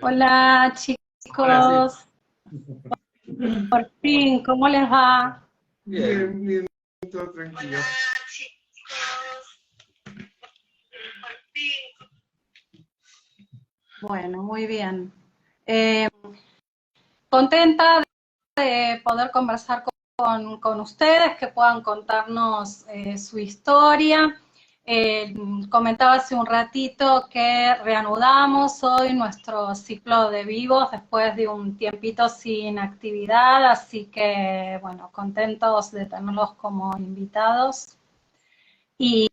Hola Ahora sí. chicos, por fin, ¿cómo les va? Bien, bien, todo tranquilo. Bueno, muy bien. Eh, Contenta de poder conversar con ustedes, que puedan contarnos su historia. Comentaba hace un ratito que reanudamos hoy nuestro ciclo de vivos después de un tiempito sin actividad, así que bueno, contentos de tenerlos como invitados. Y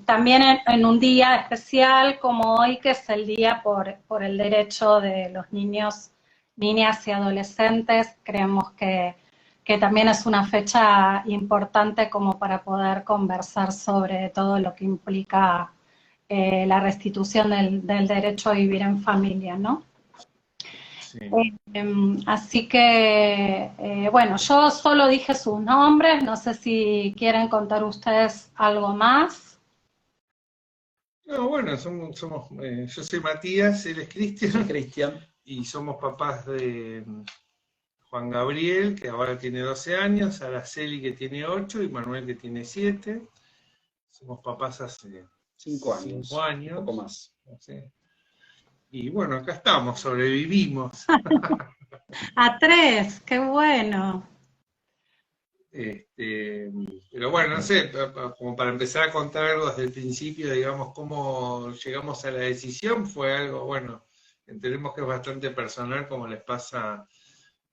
también en un día especial como hoy, que es el día por el derecho de los niños, niñas y adolescentes, creemos que también es una fecha importante como para poder conversar sobre todo lo que implica la restitución del derecho a vivir en familia, ¿no? Sí. Así que, bueno, yo solo dije sus nombres, no sé si quieren contar ustedes algo más. No, bueno, yo soy Matías, él es Cristian, Cristian. y somos papás de Juan Gabriel, que ahora tiene 12 años, Araceli, que tiene 8, y Manuel, que tiene 7. Somos papás hace 5 5 años, un poco años. más. ¿Sí? Y bueno, acá estamos, sobrevivimos. A tres, qué bueno. Este, pero bueno, no sé, como para empezar a contar algo desde el principio, digamos, cómo llegamos a la decisión, fue algo, bueno, entendemos que es bastante personal, como les pasa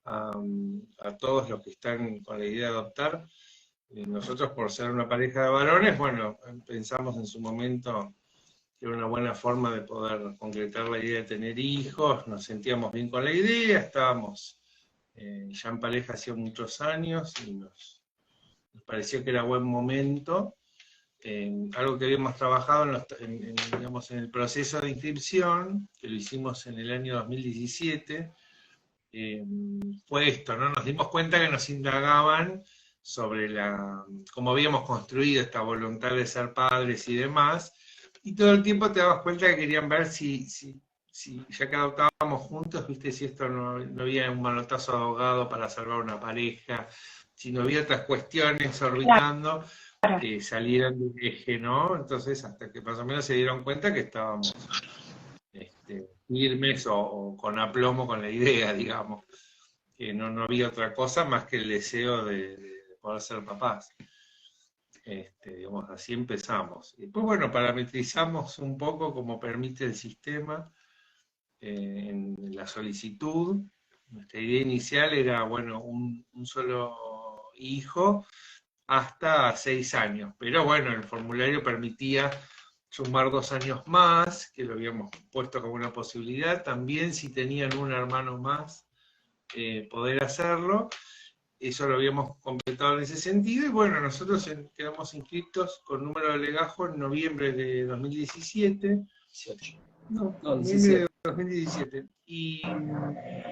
a todos los que están con la idea de adoptar. Nosotros, por ser una pareja de varones, bueno, pensamos en su momento que era una buena forma de poder concretar la idea de tener hijos, nos sentíamos bien con la idea, estábamos ya en pareja hacía muchos años y nos pareció que era buen momento. Algo que habíamos trabajado digamos, en el proceso de inscripción, que lo hicimos en el año 2017, eh, fue esto, ¿no? Nos dimos cuenta que nos indagaban sobre cómo habíamos construido esta voluntad de ser padres y demás, y todo el tiempo te dabas cuenta que querían ver si ya que adoptábamos juntos, viste, si esto no había un manotazo de ahogado para salvar una pareja, si no había otras cuestiones orbitando que salieran del eje, ¿no? Entonces, hasta que más o menos se dieron cuenta que estábamos firmes o con aplomo con la idea, digamos, que no había otra cosa más que el deseo de poder ser papás. Digamos, así empezamos. Y después, bueno, parametrizamos un poco como permite el sistema en la solicitud. Nuestra idea inicial era, bueno, un solo hijo hasta 6 años, pero bueno, el formulario permitía sumar 2 años más, que lo habíamos puesto como una posibilidad, también si tenían un hermano más, poder hacerlo, eso lo habíamos completado en ese sentido, y bueno, nosotros quedamos inscritos con número de legajo en noviembre de 2017, 18. no, No, noviembre de 17. 2017. Y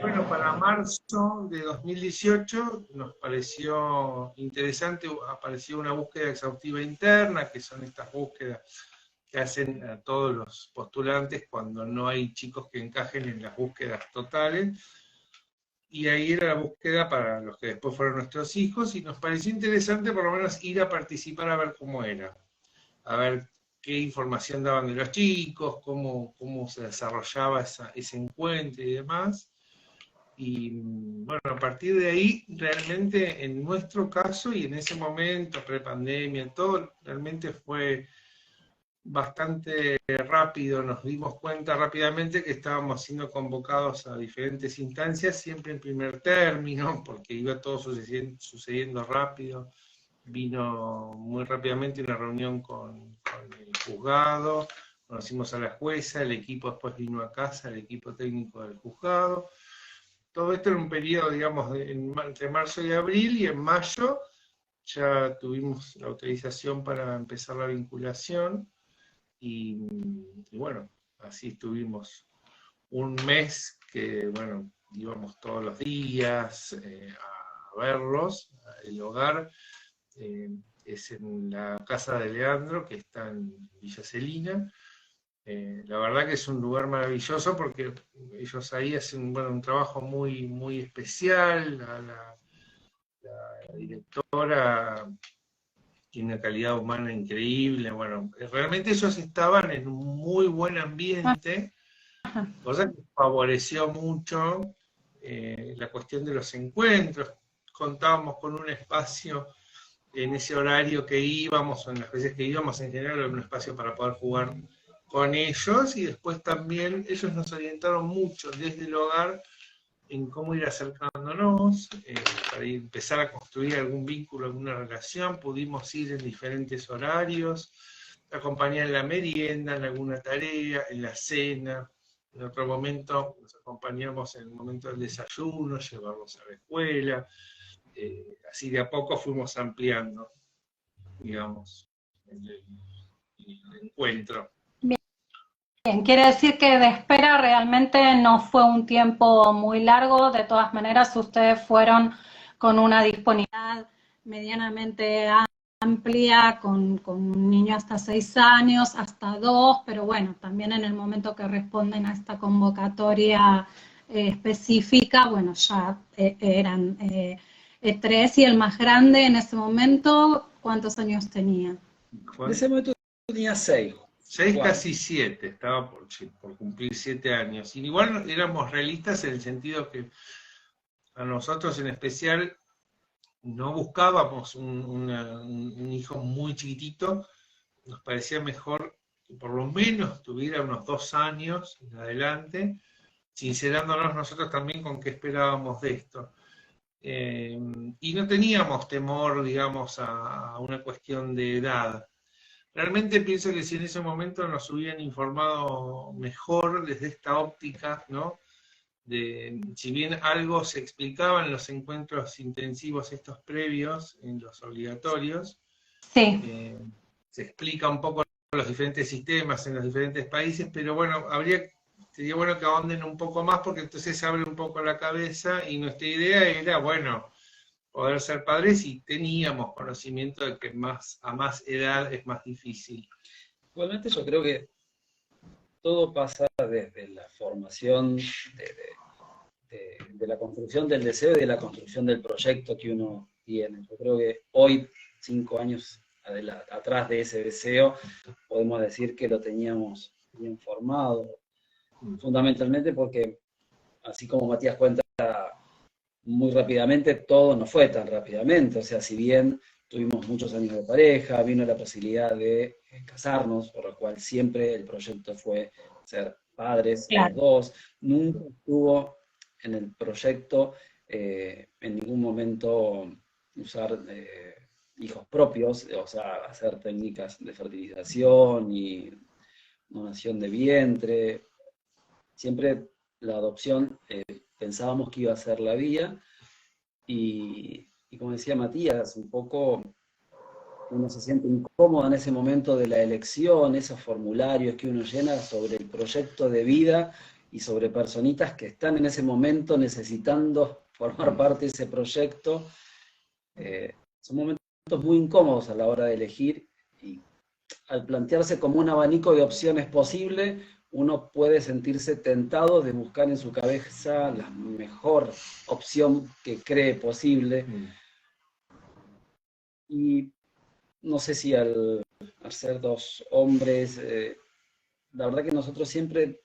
bueno, para marzo de 2018 nos pareció interesante, apareció una búsqueda exhaustiva interna, que son estas búsquedas que hacen a todos los postulantes cuando no hay chicos que encajen en las búsquedas totales. Y ahí era la búsqueda para los que después fueron nuestros hijos, y nos pareció interesante por lo menos ir a participar a ver cómo era, a ver qué información daban de los chicos, cómo se desarrollaba ese encuentro y demás. Y bueno, a partir de ahí, realmente en nuestro caso y en ese momento, prepandemia, todo realmente fue bastante rápido, nos dimos cuenta rápidamente que estábamos siendo convocados a diferentes instancias, siempre en primer término, porque iba todo sucediendo rápido. Vino muy rápidamente una reunión con el juzgado, conocimos a la jueza, el equipo después vino a casa, el equipo técnico del juzgado. Todo esto en un periodo, digamos, entre marzo y abril, y en mayo ya tuvimos la autorización para empezar la vinculación, y bueno, así estuvimos un mes que, bueno, íbamos todos los días a verlos. El hogar es en la casa de Leandro, que está en Villa Celina. La verdad que es un lugar maravilloso porque ellos ahí hacen un trabajo muy, muy especial, la directora tiene una calidad humana increíble, bueno, realmente ellos estaban en un muy buen ambiente, cosa que favoreció mucho la cuestión de los encuentros. Contábamos con un espacio en ese horario que íbamos, o en las veces que íbamos en general, era un espacio para poder jugar con ellos, y después también ellos nos orientaron mucho desde el hogar en cómo ir acercándonos, para empezar a construir algún vínculo, alguna relación. Pudimos ir en diferentes horarios, acompañar en la merienda, en alguna tarea, en la cena. En otro momento nos acompañamos en el momento del desayuno, llevarlos a la escuela. Así de a poco fuimos ampliando, digamos, el encuentro. Bien, quiere decir que de espera realmente no fue un tiempo muy largo. De todas maneras, ustedes fueron con una disponibilidad medianamente amplia, con un niño hasta 6 años, hasta 2, pero bueno, también en el momento que responden a esta convocatoria específica, bueno, ya eran 3, y el más grande en ese momento, ¿cuántos años tenía? En ese momento tenía 6. 6, casi 7, estaba por cumplir 7 años. Y igual éramos realistas en el sentido que a nosotros en especial no buscábamos un hijo muy chiquitito, nos parecía mejor que por lo menos tuviera unos 2 años en adelante, sincerándonos nosotros también con qué esperábamos de esto. Y no teníamos temor, digamos, a una cuestión de edad. Realmente pienso que si en ese momento nos hubieran informado mejor desde esta óptica, ¿no? Si bien algo se explicaba en los encuentros intensivos estos previos, en los obligatorios, sí. Se explica un poco los diferentes sistemas en los diferentes países, pero bueno, sería bueno que ahonden un poco más, porque entonces se abre un poco la cabeza, y nuestra idea era, bueno, poder ser padres, y teníamos conocimiento de que a más edad es más difícil. Igualmente yo creo que todo pasa desde la formación, de la construcción del deseo y de la construcción del proyecto que uno tiene. Yo creo que hoy, 5 años atrás de ese deseo, podemos decir que lo teníamos bien formado, fundamentalmente porque, así como Matías cuenta muy rápidamente, todo no fue tan rápidamente. O sea, si bien tuvimos muchos años de pareja, vino la posibilidad de casarnos, por lo cual siempre el proyecto fue ser padres, claro, los dos. Nunca estuvo en el proyecto en ningún momento usar hijos propios, o sea, hacer técnicas de fertilización y donación de vientre. Siempre la adopción pensábamos que iba a ser la vía, y como decía Matías, un poco uno se siente incómodo en ese momento de la elección, esos formularios que uno llena sobre el proyecto de vida y sobre personitas que están en ese momento necesitando formar parte de ese proyecto. Son momentos muy incómodos a la hora de elegir, y al plantearse como un abanico de opciones posible, uno puede sentirse tentado de buscar en su cabeza la mejor opción que cree posible. Y no sé si al ser 2 hombres, la verdad que nosotros siempre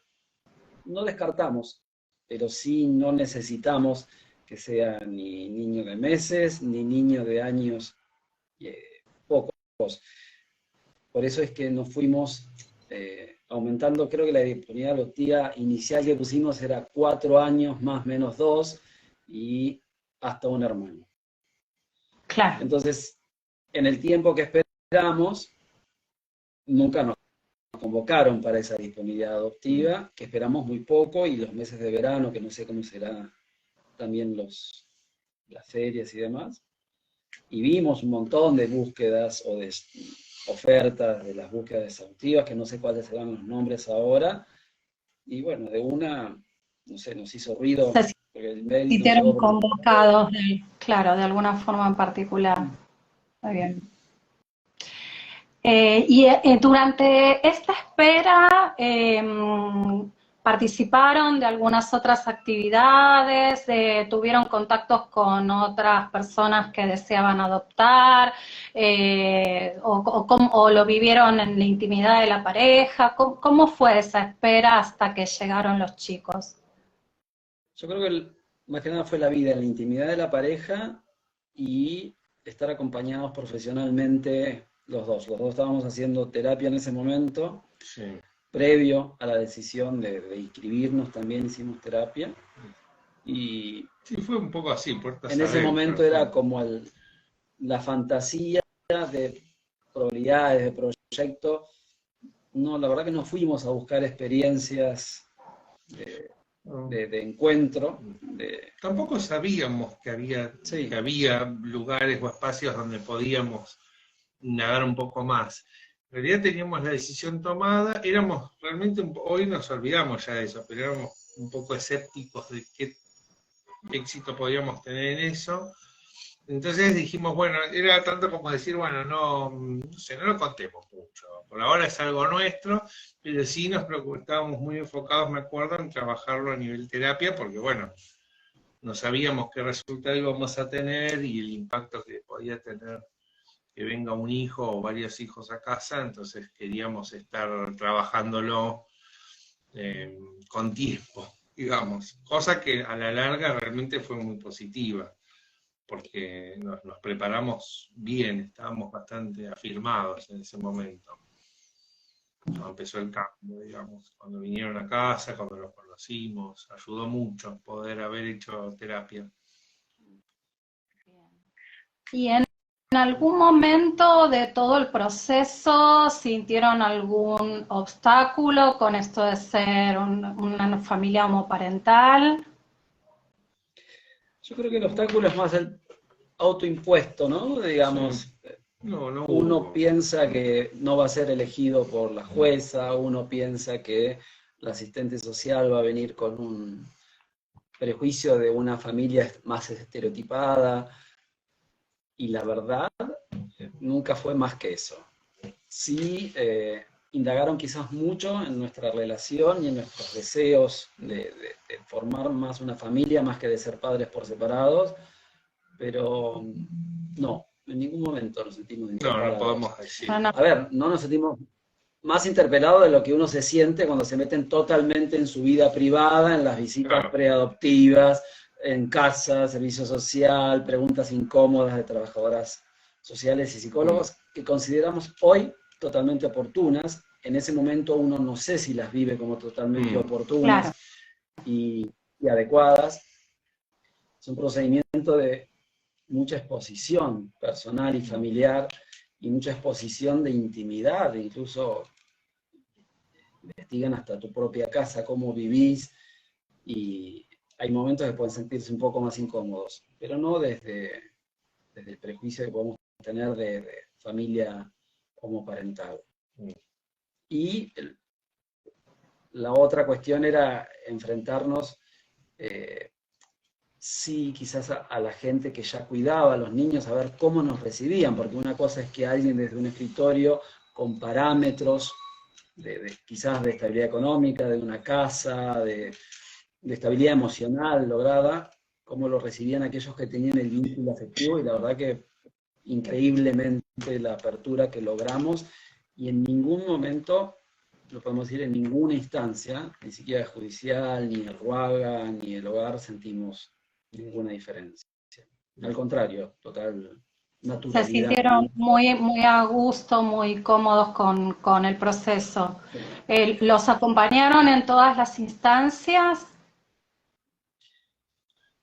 no descartamos, pero sí no necesitamos que sea ni niño de meses, ni niño de años pocos. Por eso es que nos fuimos aumentando. Creo que la disponibilidad adoptiva inicial que pusimos era 4 años más menos 2, y hasta un hermano. Claro. Entonces, en el tiempo que esperamos, nunca nos convocaron para esa disponibilidad adoptiva, que esperamos muy poco, y los meses de verano, que no sé cómo será también las ferias y demás, y vimos un montón de búsquedas o de ofertas de las búsquedas adoptivas, que no sé cuáles serán los nombres ahora, y bueno, de una, no sé, nos hizo ruido. Se sintieron convocados, claro, de alguna forma en particular. Muy bien. Y durante esta espera, ¿Participaron de algunas otras actividades? ¿Tuvieron contactos con otras personas que deseaban adoptar? ¿O lo vivieron en la intimidad de la pareja? ¿Cómo fue esa espera hasta que llegaron los chicos? Yo creo que más que nada fue la vida, la intimidad de la pareja y estar acompañados profesionalmente los dos. Los dos estábamos haciendo terapia en ese momento. Sí. Previo a la decisión de inscribirnos también hicimos terapia. Y sí, fue un poco así, puertas en ese adentro, momento era como la fantasía de probabilidades, de proyecto. No, la verdad que no fuimos a buscar experiencias de encuentro. Tampoco sabíamos que había lugares o espacios donde podíamos nadar un poco más. En realidad teníamos la decisión tomada, éramos realmente, hoy nos olvidamos ya de eso, pero éramos un poco escépticos de qué éxito podíamos tener en eso. Entonces dijimos, bueno, era tanto como decir, bueno, no sé, no lo contemos mucho. Por ahora es algo nuestro, pero sí estábamos muy enfocados, me acuerdo, en trabajarlo a nivel terapia, porque bueno, no sabíamos qué resultado íbamos a tener y el impacto que podía tener que venga un hijo o varios hijos a casa, entonces queríamos estar trabajándolo con tiempo, digamos, cosa que a la larga realmente fue muy positiva, porque nos preparamos bien, estábamos bastante afirmados en ese momento. Cuando empezó el cambio, digamos, cuando vinieron a casa, cuando los conocimos, ayudó mucho poder haber hecho terapia. ¿Y en algún momento de todo el proceso sintieron algún obstáculo con esto de ser una familia homoparental? Yo creo que el obstáculo es más el autoimpuesto, ¿no? Digamos, Sí. No uno piensa que no va a ser elegido por la jueza, uno piensa que la asistente social va a venir con un prejuicio de una familia más estereotipada, y la verdad nunca fue más que eso. Sí, indagaron quizás mucho en nuestra relación y en nuestros deseos de formar más una familia, más que de ser padres por separados, pero no, en ningún momento nos sentimos interpelados. No podemos decir. A ver, no nos sentimos más interpelados de lo que uno se siente cuando se meten totalmente en su vida privada, en las visitas preadoptivas, en casa, servicio social, preguntas incómodas de trabajadoras sociales y psicólogos que consideramos hoy totalmente oportunas. En ese momento uno no sé si las vive como totalmente oportunas y adecuadas. Es un procedimiento de mucha exposición personal y familiar y mucha exposición de intimidad, incluso investigan hasta tu propia casa, cómo vivís, y hay momentos que pueden sentirse un poco más incómodos, pero no desde el prejuicio que podemos tener de familia homoparental. Y la otra cuestión era enfrentarnos sí, quizás a la gente que ya cuidaba a los niños, a ver cómo nos recibían, porque una cosa es que alguien desde un escritorio con parámetros quizás de estabilidad económica, de una casa, de estabilidad emocional lograda, cómo lo recibían aquellos que tenían el vínculo afectivo, y la verdad que increíblemente la apertura que logramos, y en ningún momento, lo podemos decir, en ninguna instancia, ni siquiera judicial, ni el Ruaga, ni el hogar, sentimos ninguna diferencia. Al contrario, total naturalidad. Se sintieron muy, muy a gusto, muy cómodos con el proceso. Sí. ¿Los acompañaron en todas las instancias?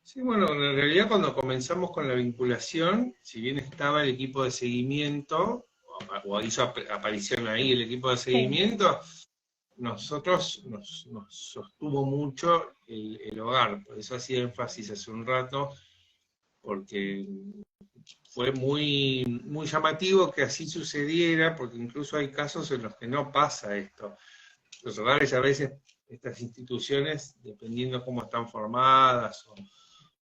Sí, bueno, en realidad cuando comenzamos con la vinculación, si bien estaba el equipo de seguimiento, o hizo aparición ahí el equipo de seguimiento, sí, nosotros nos sostuvo mucho el hogar. Por eso hacía énfasis hace un rato, porque fue muy, muy llamativo que así sucediera, porque incluso hay casos en los que no pasa esto. Los hogares a veces, estas instituciones, dependiendo cómo están formadas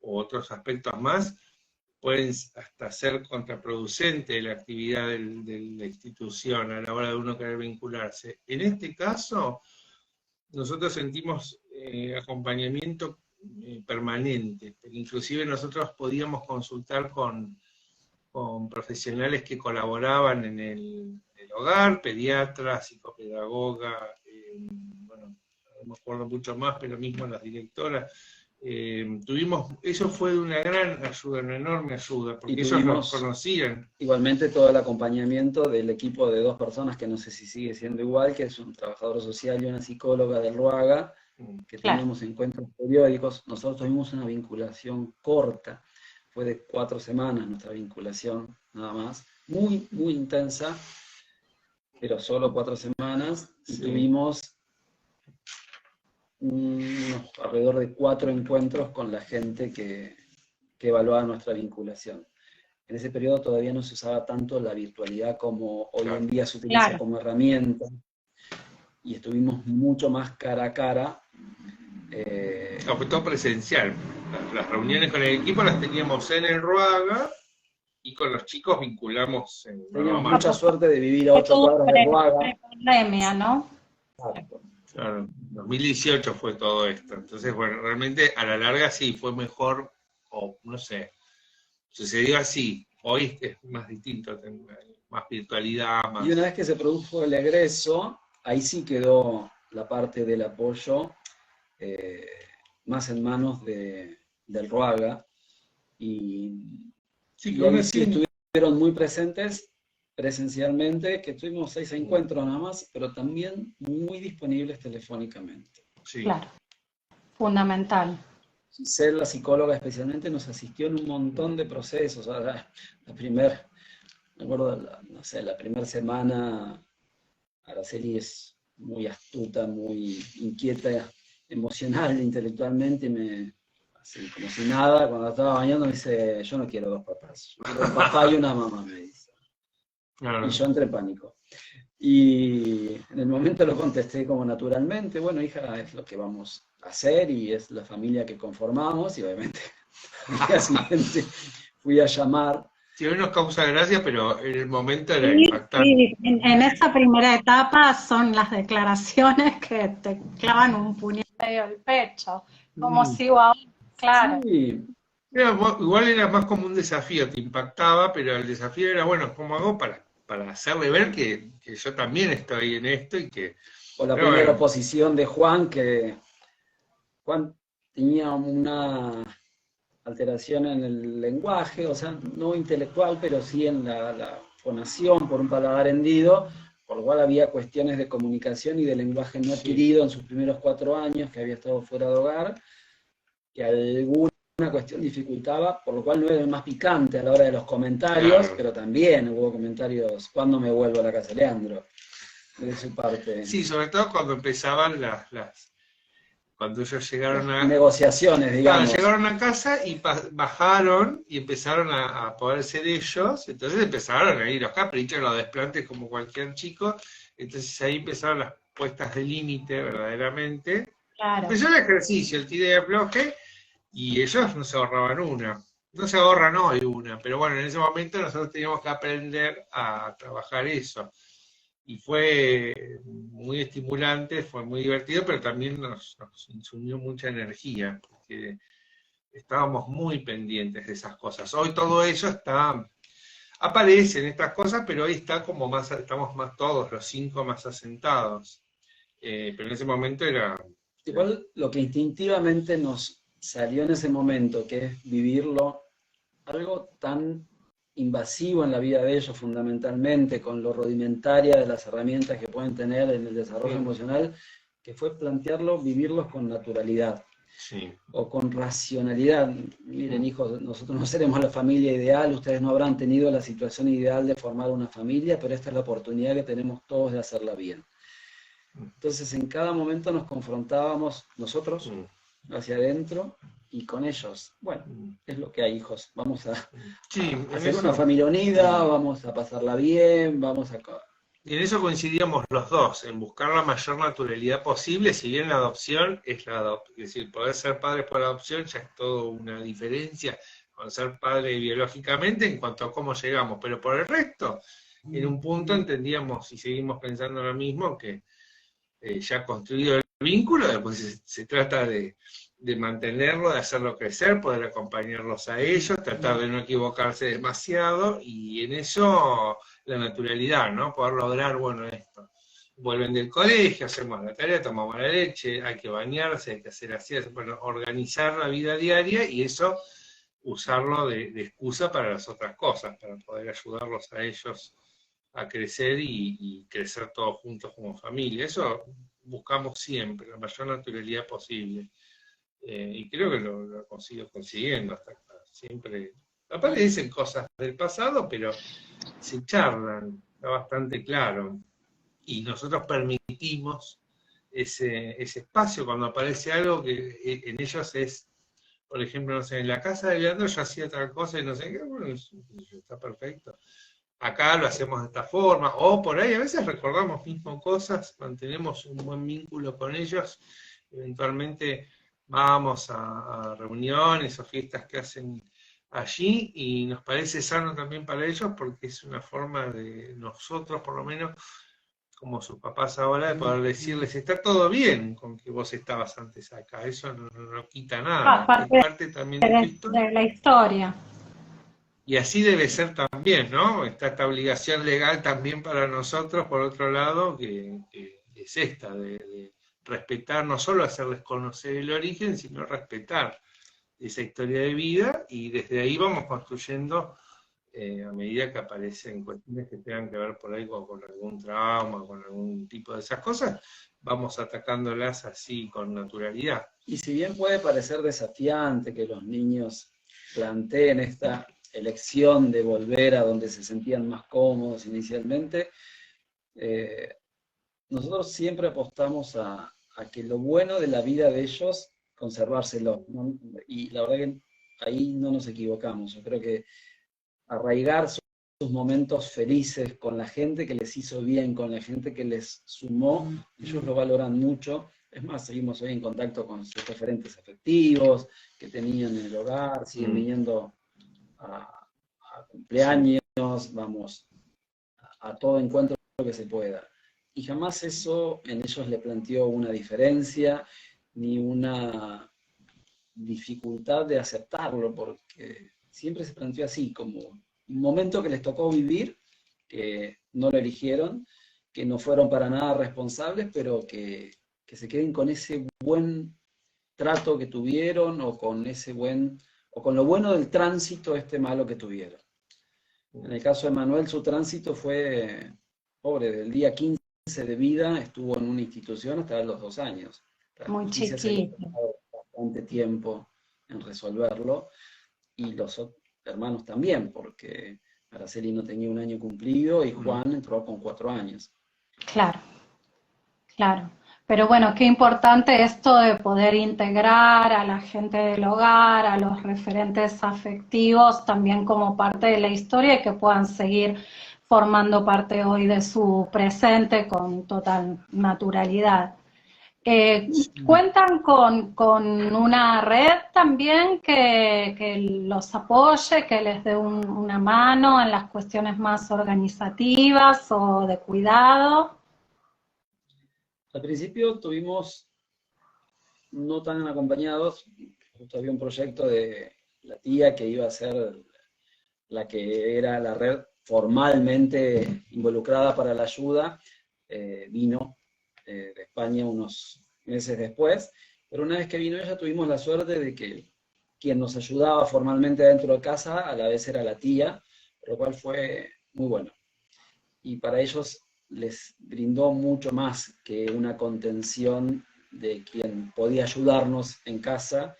o otros aspectos más, pueden hasta ser contraproducente la actividad de la institución a la hora de uno querer vincularse. En este caso, nosotros sentimos acompañamiento permanente. Inclusive nosotros podíamos consultar con profesionales que colaboraban en el hogar, pediatras, psicopedagoga, bueno, no me acuerdo mucho más, pero mismo las directoras. Eso fue de una gran ayuda, una enorme ayuda, porque ellos nos conocían. Igualmente todo el acompañamiento del equipo de 2 personas, que no sé si sigue siendo igual, que es un trabajador social y una psicóloga del RUAGA, que teníamos encuentros periódicos. Nosotros tuvimos una vinculación corta, fue de 4 semanas nuestra vinculación, nada más, muy, muy intensa, pero solo 4 semanas, y tuvimos alrededor de 4 encuentros con la gente que evaluaba nuestra vinculación. En ese periodo todavía no se usaba tanto la virtualidad como hoy en día se utiliza como herramienta, y estuvimos mucho más cara a cara. Fue todo presencial. Las reuniones con el equipo las teníamos en el Ruaga, y con los chicos vinculamos en Teníamos mucha suerte de vivir a 8 cuadras de Ruaga. Pandemia, ¿no? Claro, 2018 fue todo esto. Entonces, bueno, realmente a la larga sí, fue mejor, o no sé, sucedió así. Hoy es más distinto, más virtualidad, más... Y una vez que se produjo el egreso, ahí sí quedó la parte del apoyo más en manos del RUAGA, y ahí sí estuvieron muy presentes presencialmente, que tuvimos 6 encuentros nada más, pero también muy disponibles telefónicamente. Sí. Claro, fundamental. Giselle, la psicóloga especialmente, nos asistió en un montón de procesos. Ahora, me acuerdo, no sé, la primera semana, Araceli es muy astuta, muy inquieta, emocional, intelectualmente, así como si nada, cuando estaba bañando me dice, yo no quiero 2 papás, yo quiero un papá y una mamá, me dice. Y yo entré en pánico. Y en el momento lo contesté como naturalmente, bueno, hija, es lo que vamos a hacer y es la familia que conformamos, y obviamente al día siguiente fui a llamar. Sí, hoy nos causa gracia, pero en el momento era impactante. Sí, en esa primera etapa son las declaraciones que te clavan un puñal medio del pecho, como si, wow, claro. Sí. Igual era más como un desafío, te impactaba, pero el desafío era, bueno, ¿cómo hago para hacerle ver que yo también estoy en esto y que... O la primera oposición de Juan, que Juan tenía una alteración en el lenguaje, o sea, no intelectual, pero sí en la fonación por un paladar hendido, por lo cual había cuestiones de comunicación y de lenguaje no adquirido en sus primeros 4 años, que había estado fuera de hogar, que alguna cuestión dificultaba, por lo cual no era el más picante a la hora de los comentarios, pero también hubo comentarios, ¿cuándo me vuelvo a la casa de Leandro? De su parte. Sí, sobre todo cuando empezaban cuando ellos llegaron a... negociaciones, digamos. Llegaron a casa y bajaron y empezaron a poder ser ellos, entonces empezaron a ir los caprichos, los desplantes como cualquier chico, entonces ahí empezaron las puestas de límite verdaderamente. Claro. Empezó el ejercicio, el tire de afloje, y ellos no se ahorraban una. No se ahorran hoy una, pero bueno, en ese momento nosotros teníamos que aprender a trabajar eso. Y fue muy estimulante, fue muy divertido, pero también nos insumió mucha energía, porque estábamos muy pendientes de esas cosas. Hoy todo eso aparecen estas cosas, pero hoy estamos más todos, los 5 más asentados. Pero en ese momento era... Igual lo que instintivamente nos salió en ese momento, que es vivirlo, algo tan invasivo en la vida de ellos fundamentalmente, con lo rudimentaria de las herramientas que pueden tener en el desarrollo emocional, que fue plantearlo, vivirlos con naturalidad, o con racionalidad. Miren, hijos, nosotros no seremos la familia ideal, ustedes no habrán tenido la situación ideal de formar una familia, pero esta es la oportunidad que tenemos todos de hacerla bien. Entonces en cada momento nos confrontábamos nosotros hacia adentro y con ellos. Bueno, es lo que hay, hijos. Vamos a hacer una familia unida, vamos a pasarla bien, vamos a... Y en eso coincidíamos los dos, en buscar la mayor naturalidad posible, si bien la adopción es es decir, poder ser padres por adopción ya es todo una diferencia con ser padre biológicamente en cuanto a cómo llegamos, pero por el resto, en un punto entendíamos y seguimos pensando lo mismo, que ya construido vínculo, después se trata de mantenerlo, de hacerlo crecer, poder acompañarlos a ellos, tratar de no equivocarse demasiado, y en eso la naturalidad, ¿no? Poder lograr, bueno, esto. Vuelven del colegio, hacemos la tarea, tomamos la leche, hay que bañarse, hay que hacer así, bueno, organizar la vida diaria, y eso usarlo de excusa para las otras cosas, para poder ayudarlos a ellos a crecer y crecer todos juntos como familia. Eso buscamos siempre, la mayor naturalidad posible. Y creo que lo consigo consiguiendo hasta acá. Siempre aparecen cosas del pasado, pero se charlan, está bastante claro. Y nosotros permitimos ese espacio cuando aparece algo que en ellos es, por ejemplo, no sé, en la casa de Leandro yo hacía tal cosa y no sé qué, bueno, está perfecto. Acá lo hacemos de esta forma, o por ahí a veces recordamos mismo cosas, mantenemos un buen vínculo con ellos, eventualmente vamos a reuniones o fiestas que hacen allí, y nos parece sano también para ellos porque es una forma de nosotros, por lo menos, como sus papás ahora, de poder decirles, está todo bien con que vos estabas antes acá, eso no quita nada, es Parte parte también de tu historia. de la historia. Y así debe ser también, ¿no? Está esta obligación legal también para nosotros, por otro lado, que es esta, de respetar, no solo hacerles conocer el origen, sino respetar esa historia de vida, y desde ahí vamos construyendo, a medida que aparecen cuestiones que tengan que ver por ahí con algún trauma, con algún tipo de esas cosas, vamos atacándolas así con naturalidad. Y si bien puede parecer desafiante que los niños planteen esta elección de volver a donde se sentían más cómodos inicialmente, nosotros siempre apostamos a que lo bueno de la vida de ellos, conservárselo, ¿no? Y la verdad que ahí no nos equivocamos. Yo creo que arraigar sus momentos felices con la gente que les hizo bien, con la gente que les sumó, ellos lo valoran mucho. Es más, seguimos hoy en contacto con sus referentes afectivos que tenían en el hogar, siguen viniendo a cumpleaños, vamos a todo encuentro que se pueda. Y jamás eso en ellos le planteó una diferencia ni una dificultad de aceptarlo, porque siempre se planteó así, como un momento que les tocó vivir, que no lo eligieron, que no fueron para nada responsables, pero que se queden con ese buen trato que tuvieron, o con ese o con lo bueno del tránsito este malo que tuvieron. En el caso de Manuel, su tránsito fue, pobre, del día 15 de vida estuvo en una institución hasta los 2 años. La Muy justicia se había chiquito. tardado bastante tiempo en resolverlo, y los hermanos también, porque Araceli no tenía 1 año cumplido y Juan entró con 4 años. Claro, claro. Pero bueno, qué importante esto de poder integrar a la gente del hogar, a los referentes afectivos, también como parte de la historia, y que puedan seguir formando parte hoy de su presente con total naturalidad. ¿Cuentan con una red también que los apoye, que les dé una mano en las cuestiones más organizativas o de cuidado? Al principio tuvimos no tan acompañados, justo había un proyecto de la tía que iba a ser la que era la red formalmente involucrada para la ayuda, vino de España unos meses después, pero una vez que vino ella tuvimos la suerte de que quien nos ayudaba formalmente dentro de casa a la vez era la tía, lo cual fue muy bueno. Y para ellos les brindó mucho más que una contención de quien podía ayudarnos en casa,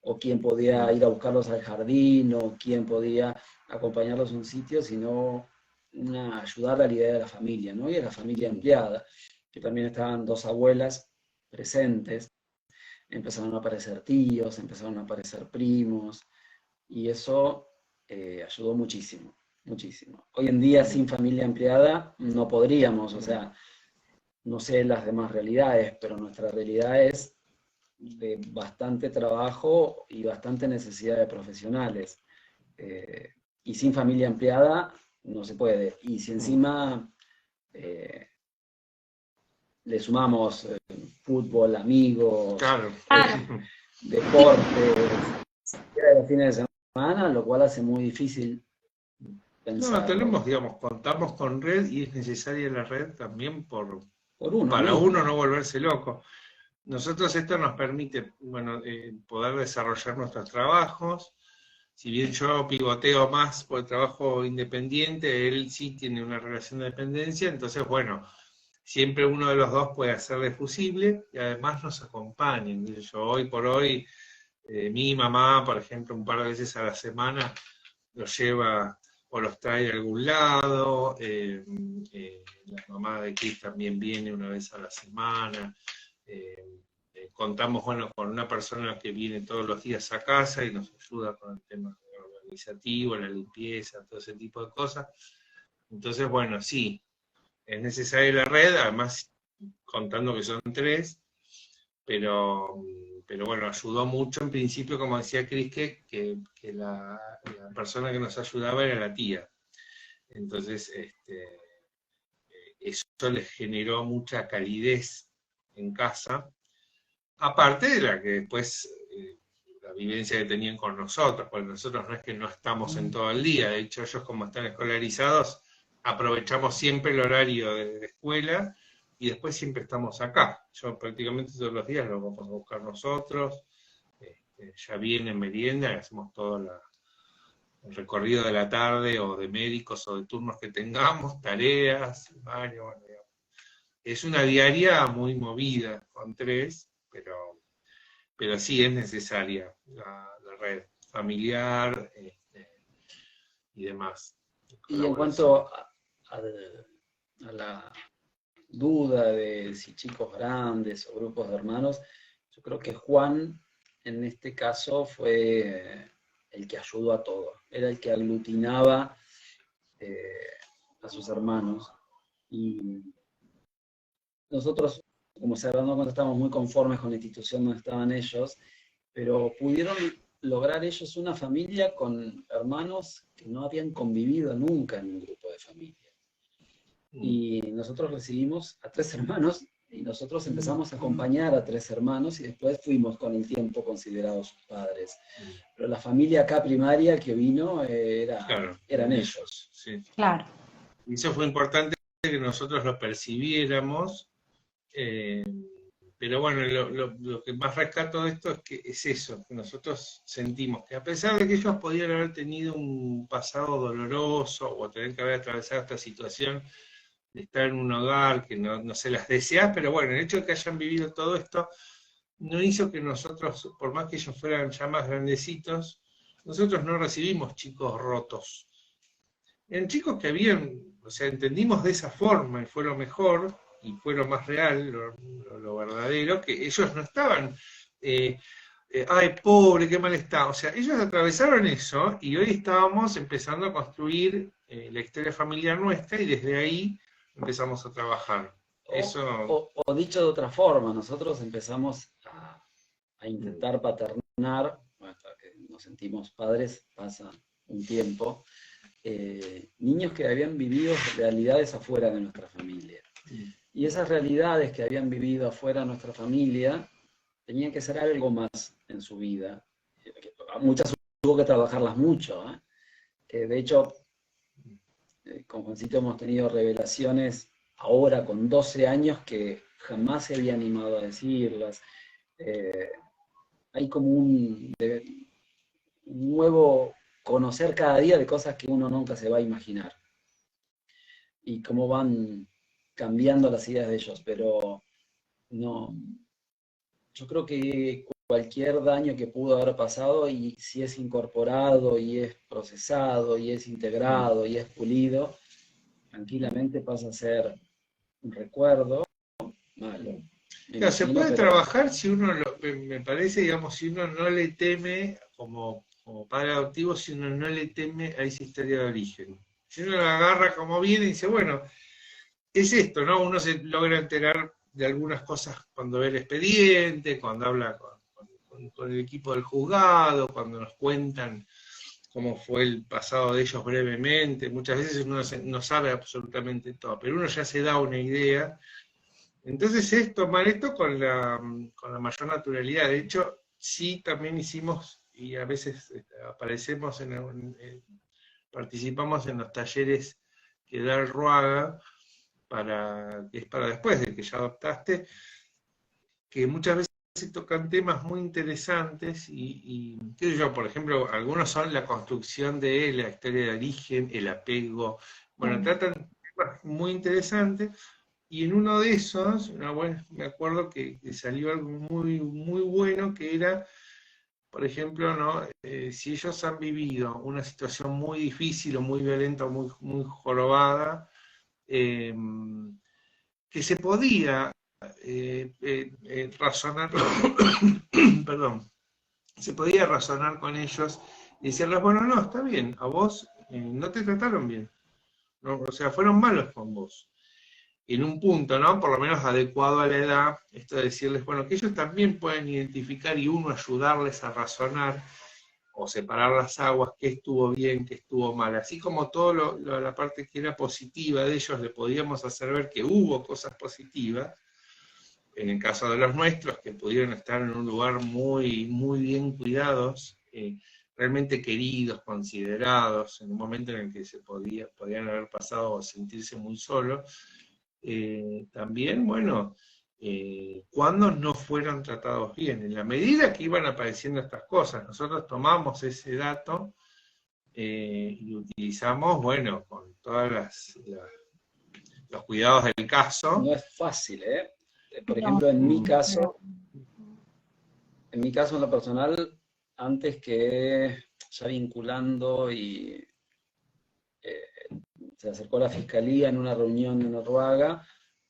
o quien podía ir a buscarlos al jardín, o quien podía acompañarlos a un sitio, sino una ayudar a la idea de la familia, ¿no? Y a la familia empleada, que también estaban 2 abuelas presentes, empezaron a aparecer tíos, empezaron a aparecer primos, y eso ayudó muchísimo, muchísimo. Hoy en día sin familia empleada no podríamos, o sea, no sé las demás realidades, pero nuestra realidad es de bastante trabajo y bastante necesidad de profesionales. Y sin familia empleada no se puede. Y si encima le sumamos fútbol, amigos, Claro. deportes, de los fines de semana, lo cual hace muy difícil pensar. No, tenemos, digamos, contamos con red y es necesaria la red también para mismo. uno no volverse loco. Nosotros esto nos permite, bueno, poder desarrollar nuestros trabajos. Si bien yo pivoteo más por el trabajo independiente, él sí tiene una relación de dependencia, entonces, bueno, siempre uno de los dos puede hacerle fusible y además nos acompañan. Yo hoy por hoy, mi mamá, por ejemplo, un par de veces a la semana los lleva o los trae de algún lado, la mamá de Chris también viene una vez a la semana, contamos, bueno, con una persona que viene todos los días a casa y nos ayuda con el tema organizativo, la limpieza, todo ese tipo de cosas. Entonces, bueno, sí, es necesaria la red, además contando que son 3, pero bueno, ayudó mucho en principio, como decía Cris, que la persona que nos ayudaba era la tía. Entonces, eso les generó mucha calidez en casa, aparte de la que después, la vivencia que tenían con nosotros, porque nosotros no es que no estamos en todo el día, de hecho ellos como están escolarizados, aprovechamos siempre el horario de escuela, y después siempre estamos acá. Yo prácticamente todos los días lo vamos a buscar nosotros, ya viene merienda, y hacemos todo el recorrido de la tarde, o de médicos, o de turnos que tengamos, tareas, baño, bueno, digamos. Es una diaria muy movida, con 3, pero sí es necesaria la red familiar y demás. Y en cuanto a la duda de si chicos grandes o grupos de hermanos, yo creo que Juan en este caso fue el que ayudó a todo, era el que aglutinaba a sus hermanos, y nosotros, como se habló cuando estábamos muy conformes con la institución donde estaban ellos, pero pudieron lograr ellos una familia con hermanos que no habían convivido nunca en un grupo de familia. Y nosotros recibimos a 3 hermanos, y nosotros empezamos a acompañar a 3 hermanos, y después fuimos con el tiempo considerados sus padres. Pero la familia acá primaria que vino eran ellos. Sí. Claro. Y eso fue importante que nosotros lo percibiéramos, pero bueno, lo que más rescato de esto es que es eso, que nosotros sentimos que a pesar de que ellos podían haber tenido un pasado doloroso, o tener que haber atravesado esta situación de estar en un hogar que no se las deseas, pero bueno, el hecho de que hayan vivido todo esto no hizo que nosotros, por más que ellos fueran ya más grandecitos, nosotros no recibimos chicos rotos. Eran chicos que o sea, entendimos de esa forma, y fue lo mejor, y fue lo más real, lo verdadero, que ellos no estaban, ay, pobre, qué mal está. O sea, ellos atravesaron eso, y hoy estábamos empezando a construir la historia familiar nuestra, y desde ahí empezamos a trabajar. O dicho de otra forma, nosotros empezamos a intentar paternar, hasta que nos sentimos padres, pasa un tiempo, niños que habían vivido realidades afuera de nuestra familia. Y esas realidades que habían vivido afuera de nuestra familia tenían que ser algo más en su vida. Muchas tuvo que trabajarlas mucho. De hecho, con Juancito hemos tenido revelaciones ahora con 12 años que jamás se había animado a decirlas. Hay como un nuevo conocer cada día de cosas que uno nunca se va a imaginar. Y cómo van cambiando las ideas de ellos, pero no. Yo creo que cualquier daño que pudo haber pasado, y si es incorporado, y es procesado, y es integrado, y es pulido, tranquilamente pasa a ser un recuerdo malo. Claro, se puede trabajar si uno, me parece, digamos, si uno no le teme, como padre adoptivo, si uno no le teme a esa historia de origen. Si uno la agarra como viene y dice, bueno, es esto, ¿no? Uno se logra enterar de algunas cosas cuando ve el expediente, cuando habla con el equipo del juzgado, cuando nos cuentan cómo fue el pasado de ellos brevemente. Muchas veces uno no sabe absolutamente todo, pero uno ya se da una idea, Entonces es tomar esto con la mayor naturalidad. De hecho, sí también hicimos, y a veces aparecemos participamos en los talleres que da el Ruaga, que es para después de que ya adoptaste, que muchas veces tocan temas muy interesantes y qué sé yo, por ejemplo, algunos son la construcción de la historia de origen, el apego, bueno, tratan temas muy interesantes. Y en uno de esos, me acuerdo que salió algo muy, muy bueno, que era, por ejemplo, ¿no? Si ellos han vivido una situación muy difícil o muy violenta o muy, muy jorobada, eh, que se podía razonar, perdón, se podía razonar con ellos y decirles, bueno, no, está bien, a vos no te trataron bien, ¿no? O sea, fueron malos con vos en un punto, ¿no? Por lo menos adecuado a la edad, esto de decirles, bueno, que ellos también pueden identificar y uno ayudarles a razonar o separar las aguas, qué estuvo bien, qué estuvo mal. Así como toda la parte que era positiva de ellos, le podíamos hacer ver que hubo cosas positivas, en el caso de los nuestros, que pudieron estar en un lugar muy, muy bien cuidados, realmente queridos, considerados, en un momento en el que podían haber pasado o sentirse muy solos, también, bueno, cuando no fueron tratados bien. En la medida que iban apareciendo estas cosas, nosotros tomamos ese dato y utilizamos, bueno, con todos los cuidados del caso. No es fácil, ¿eh? Por No. ejemplo, en mi caso, en lo personal, antes que ya vinculando y se acercó a la fiscalía en una reunión de Noruega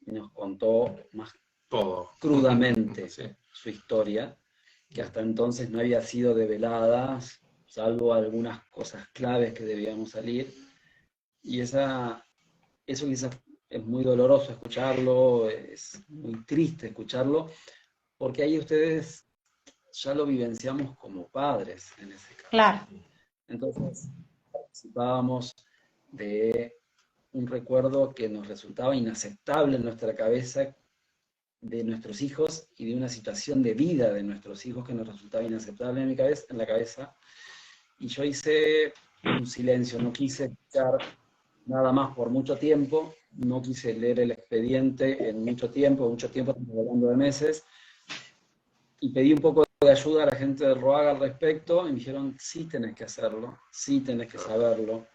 y nos contó más Todo. crudamente Sí. su historia, que hasta entonces no había sido develada, salvo algunas cosas claves que debíamos salir. Y eso quizás es muy doloroso escucharlo, es muy triste escucharlo, porque ahí ustedes ya lo vivenciamos como padres en ese caso. Claro. Entonces participábamos de un recuerdo que nos resultaba inaceptable en nuestra cabeza de nuestros hijos y de una situación de vida de nuestros hijos que nos resultaba inaceptable en la cabeza. Y yo hice un silencio, no quise escuchar nada más por mucho tiempo, no quise leer el expediente en mucho tiempo, estamos hablando de meses, y pedí un poco de ayuda a la gente del ROAG al respecto, y me dijeron, sí tenés que hacerlo, sí tenés que saberlo,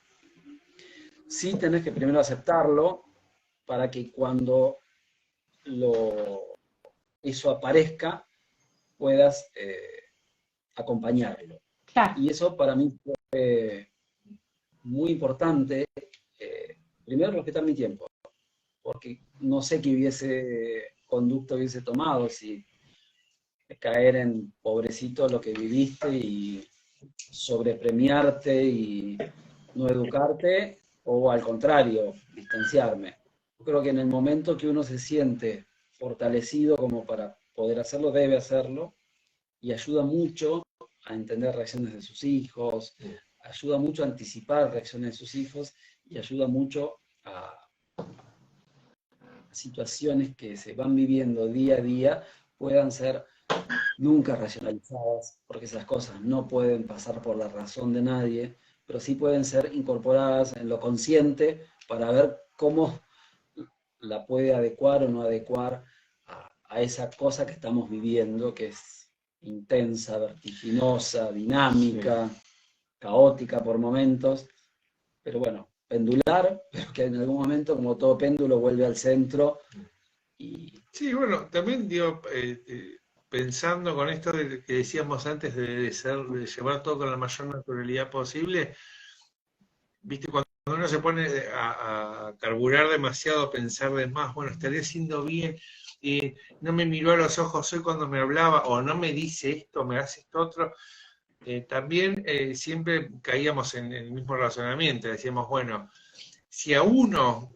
sí tenés que primero aceptarlo, para que cuando eso aparezca, puedas acompañarlo. Claro. Y eso para mí fue muy importante, primero respetar mi tiempo, porque no sé qué conducta hubiese tomado, si caer en pobrecito lo que viviste y sobrepremiarte y no educarte, o al contrario, distanciarme. Yo creo que en el momento que uno se siente fortalecido como para poder hacerlo, debe hacerlo, y ayuda mucho a entender reacciones de sus hijos, ayuda mucho a anticipar reacciones de sus hijos, y ayuda mucho a situaciones que se van viviendo día a día puedan ser nunca racionalizadas, porque esas cosas no pueden pasar por la razón de nadie, pero sí pueden ser incorporadas en lo consciente para ver cómo la puede adecuar o no adecuar a esa cosa que estamos viviendo, que es intensa, vertiginosa, dinámica, caótica por momentos, pero bueno, pendular, pero que en algún momento, como todo péndulo, vuelve al centro. Sí, bueno, también digo, pensando con esto que decíamos antes de llevar todo con la mayor naturalidad posible, viste, cuando uno se pone a carburar demasiado, a pensar de más, bueno, estaré haciendo bien, no me miró a los ojos hoy cuando me hablaba, o no me dice esto, me hace esto otro, también siempre caíamos en el mismo razonamiento, decíamos, bueno, si a uno,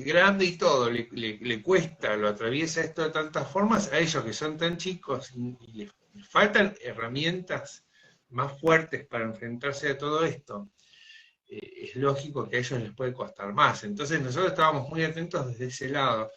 grande y todo, le cuesta, lo atraviesa esto de tantas formas, a ellos que son tan chicos y les faltan herramientas más fuertes para enfrentarse a todo esto, es lógico que a ellos les puede costar más. Entonces nosotros estábamos muy atentos desde ese lado.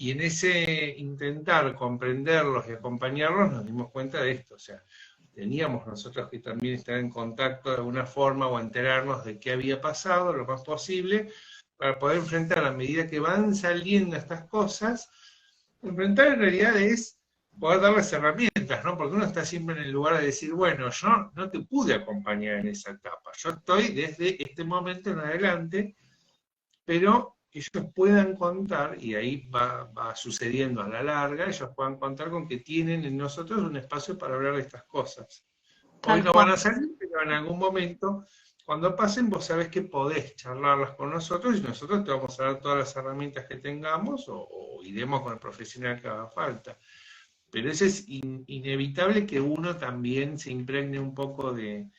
Y en ese intentar comprenderlos y acompañarlos nos dimos cuenta de esto, o sea, teníamos nosotros que también estar en contacto de alguna forma o enterarnos de qué había pasado lo más posible para poder enfrentar a medida que van saliendo estas cosas. Enfrentar en realidad es poder darles herramientas, ¿no? Porque uno está siempre en el lugar de decir, bueno, yo no te pude acompañar en esa etapa, yo estoy desde este momento en adelante, pero que ellos puedan contar, y ahí va sucediendo a la larga, ellos puedan contar con que tienen en nosotros un espacio para hablar de estas cosas. Hoy no van a salir, pero en algún momento, cuando pasen, vos sabés que podés charlarlas con nosotros y nosotros te vamos a dar todas las herramientas que tengamos o iremos con el profesional que haga falta. Pero eso es inevitable que uno también se impregne un poco de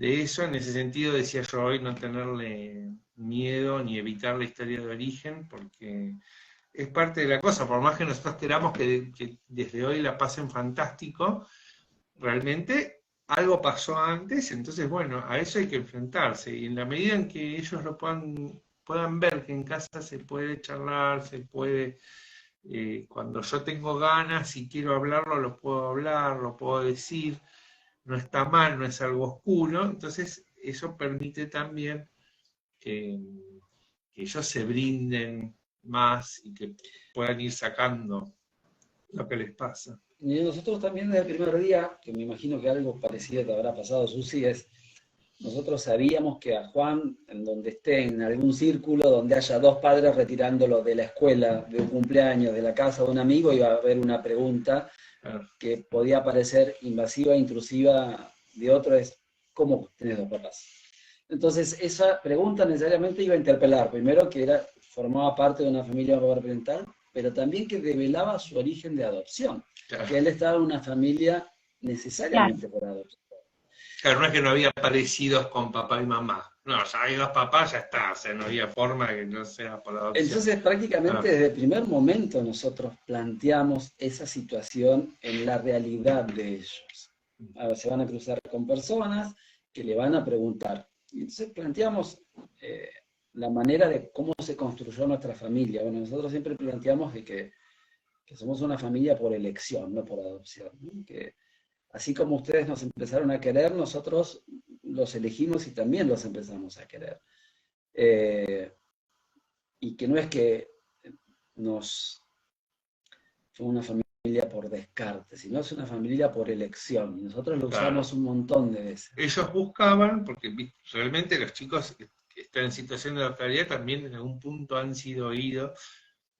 eso. En ese sentido decía yo hoy no tenerle miedo ni evitar la historia de origen, porque es parte de la cosa, por más que nosotros queramos que desde hoy la pasen fantástico, realmente algo pasó antes, entonces bueno, a eso hay que enfrentarse, y en la medida en que ellos lo puedan ver que en casa se puede charlar, se puede, cuando yo tengo ganas y quiero hablarlo, lo puedo hablar, lo puedo decir, no está mal, no es algo oscuro, entonces eso permite también que ellos se brinden más y que puedan ir sacando lo que les pasa. Y nosotros también desde el primer día, que me imagino que algo parecido te habrá pasado, Susi, nosotros sabíamos que a Juan, en donde esté, en algún círculo donde haya dos padres retirándolo de la escuela, de un cumpleaños, de la casa de un amigo, iba a haber una pregunta que podía parecer invasiva, intrusiva de otro, es ¿cómo tenés dos papás? Entonces esa pregunta necesariamente iba a interpelar, primero que formaba parte de una familia monoparental, pero también que develaba su origen de adopción, que él estaba en una familia necesariamente por adopción. Claro, no es que no había parecidos con papá y mamá. No, ya hay dos papás, ya está. O sea, no había forma que no sea por adopción. Entonces, prácticamente desde el primer momento nosotros planteamos esa situación en la realidad de ellos. Ahora, se van a cruzar con personas que le van a preguntar. Y entonces planteamos la manera de cómo se construyó nuestra familia. Bueno, nosotros siempre planteamos de que somos una familia por elección, no por adopción, ¿no? Que así como ustedes nos empezaron a querer, nosotros los elegimos y también los empezamos a querer. Y que no es que fue una familia por descarte, sino es una familia por elección. Y nosotros lo usamos un montón de veces. Ellos buscaban, porque realmente los chicos que están en situación de adoptabilidad también en algún punto han sido oídos.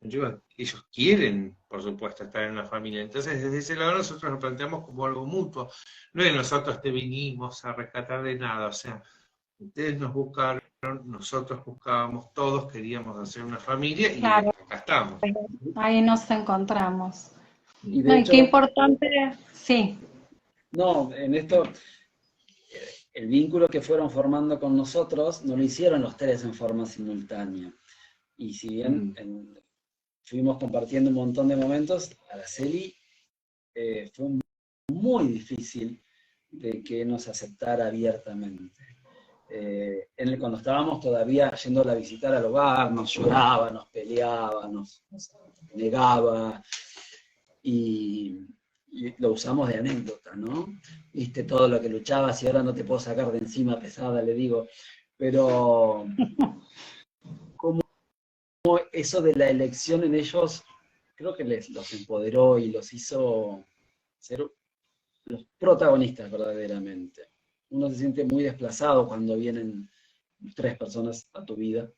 Ellos quieren, por supuesto, estar en la familia. Entonces, desde ese lado nosotros lo planteamos como algo mutuo. No es nosotros te vinimos a rescatar de nada. O sea, ustedes nos buscaron, nosotros buscábamos, todos queríamos hacer una familia y claro, acá estamos. Ahí nos encontramos. Y de hecho, qué importante, sí. No, en esto, el vínculo que fueron formando con nosotros no lo hicieron los tres en forma simultánea. Y si bien fuimos compartiendo un montón de momentos, Araceli fue muy difícil de que nos aceptara abiertamente. Cuando estábamos todavía yéndola a visitar al hogar, nos lloraba, nos peleaba, nos negaba, y lo usamos de anécdota, ¿no? Viste todo lo que luchabas y ahora no te puedo sacar de encima, pesada, le digo. Pero eso de la elección en ellos, creo que los empoderó y los hizo ser los protagonistas verdaderamente. Uno se siente muy desplazado cuando vienen tres personas a tu vida.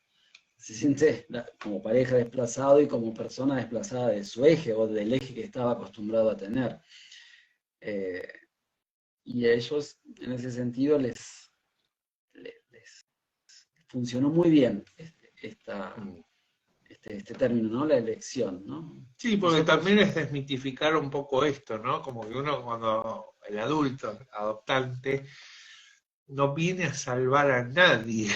Se siente como pareja desplazado y como persona desplazada de su eje o del eje que estaba acostumbrado a tener. Y a ellos, en ese sentido, les funcionó muy bien este término, ¿no? La elección, ¿no? Sí, porque también es desmitificar un poco esto, ¿no? Como que uno cuando el adulto, adoptante, no viene a salvar a nadie.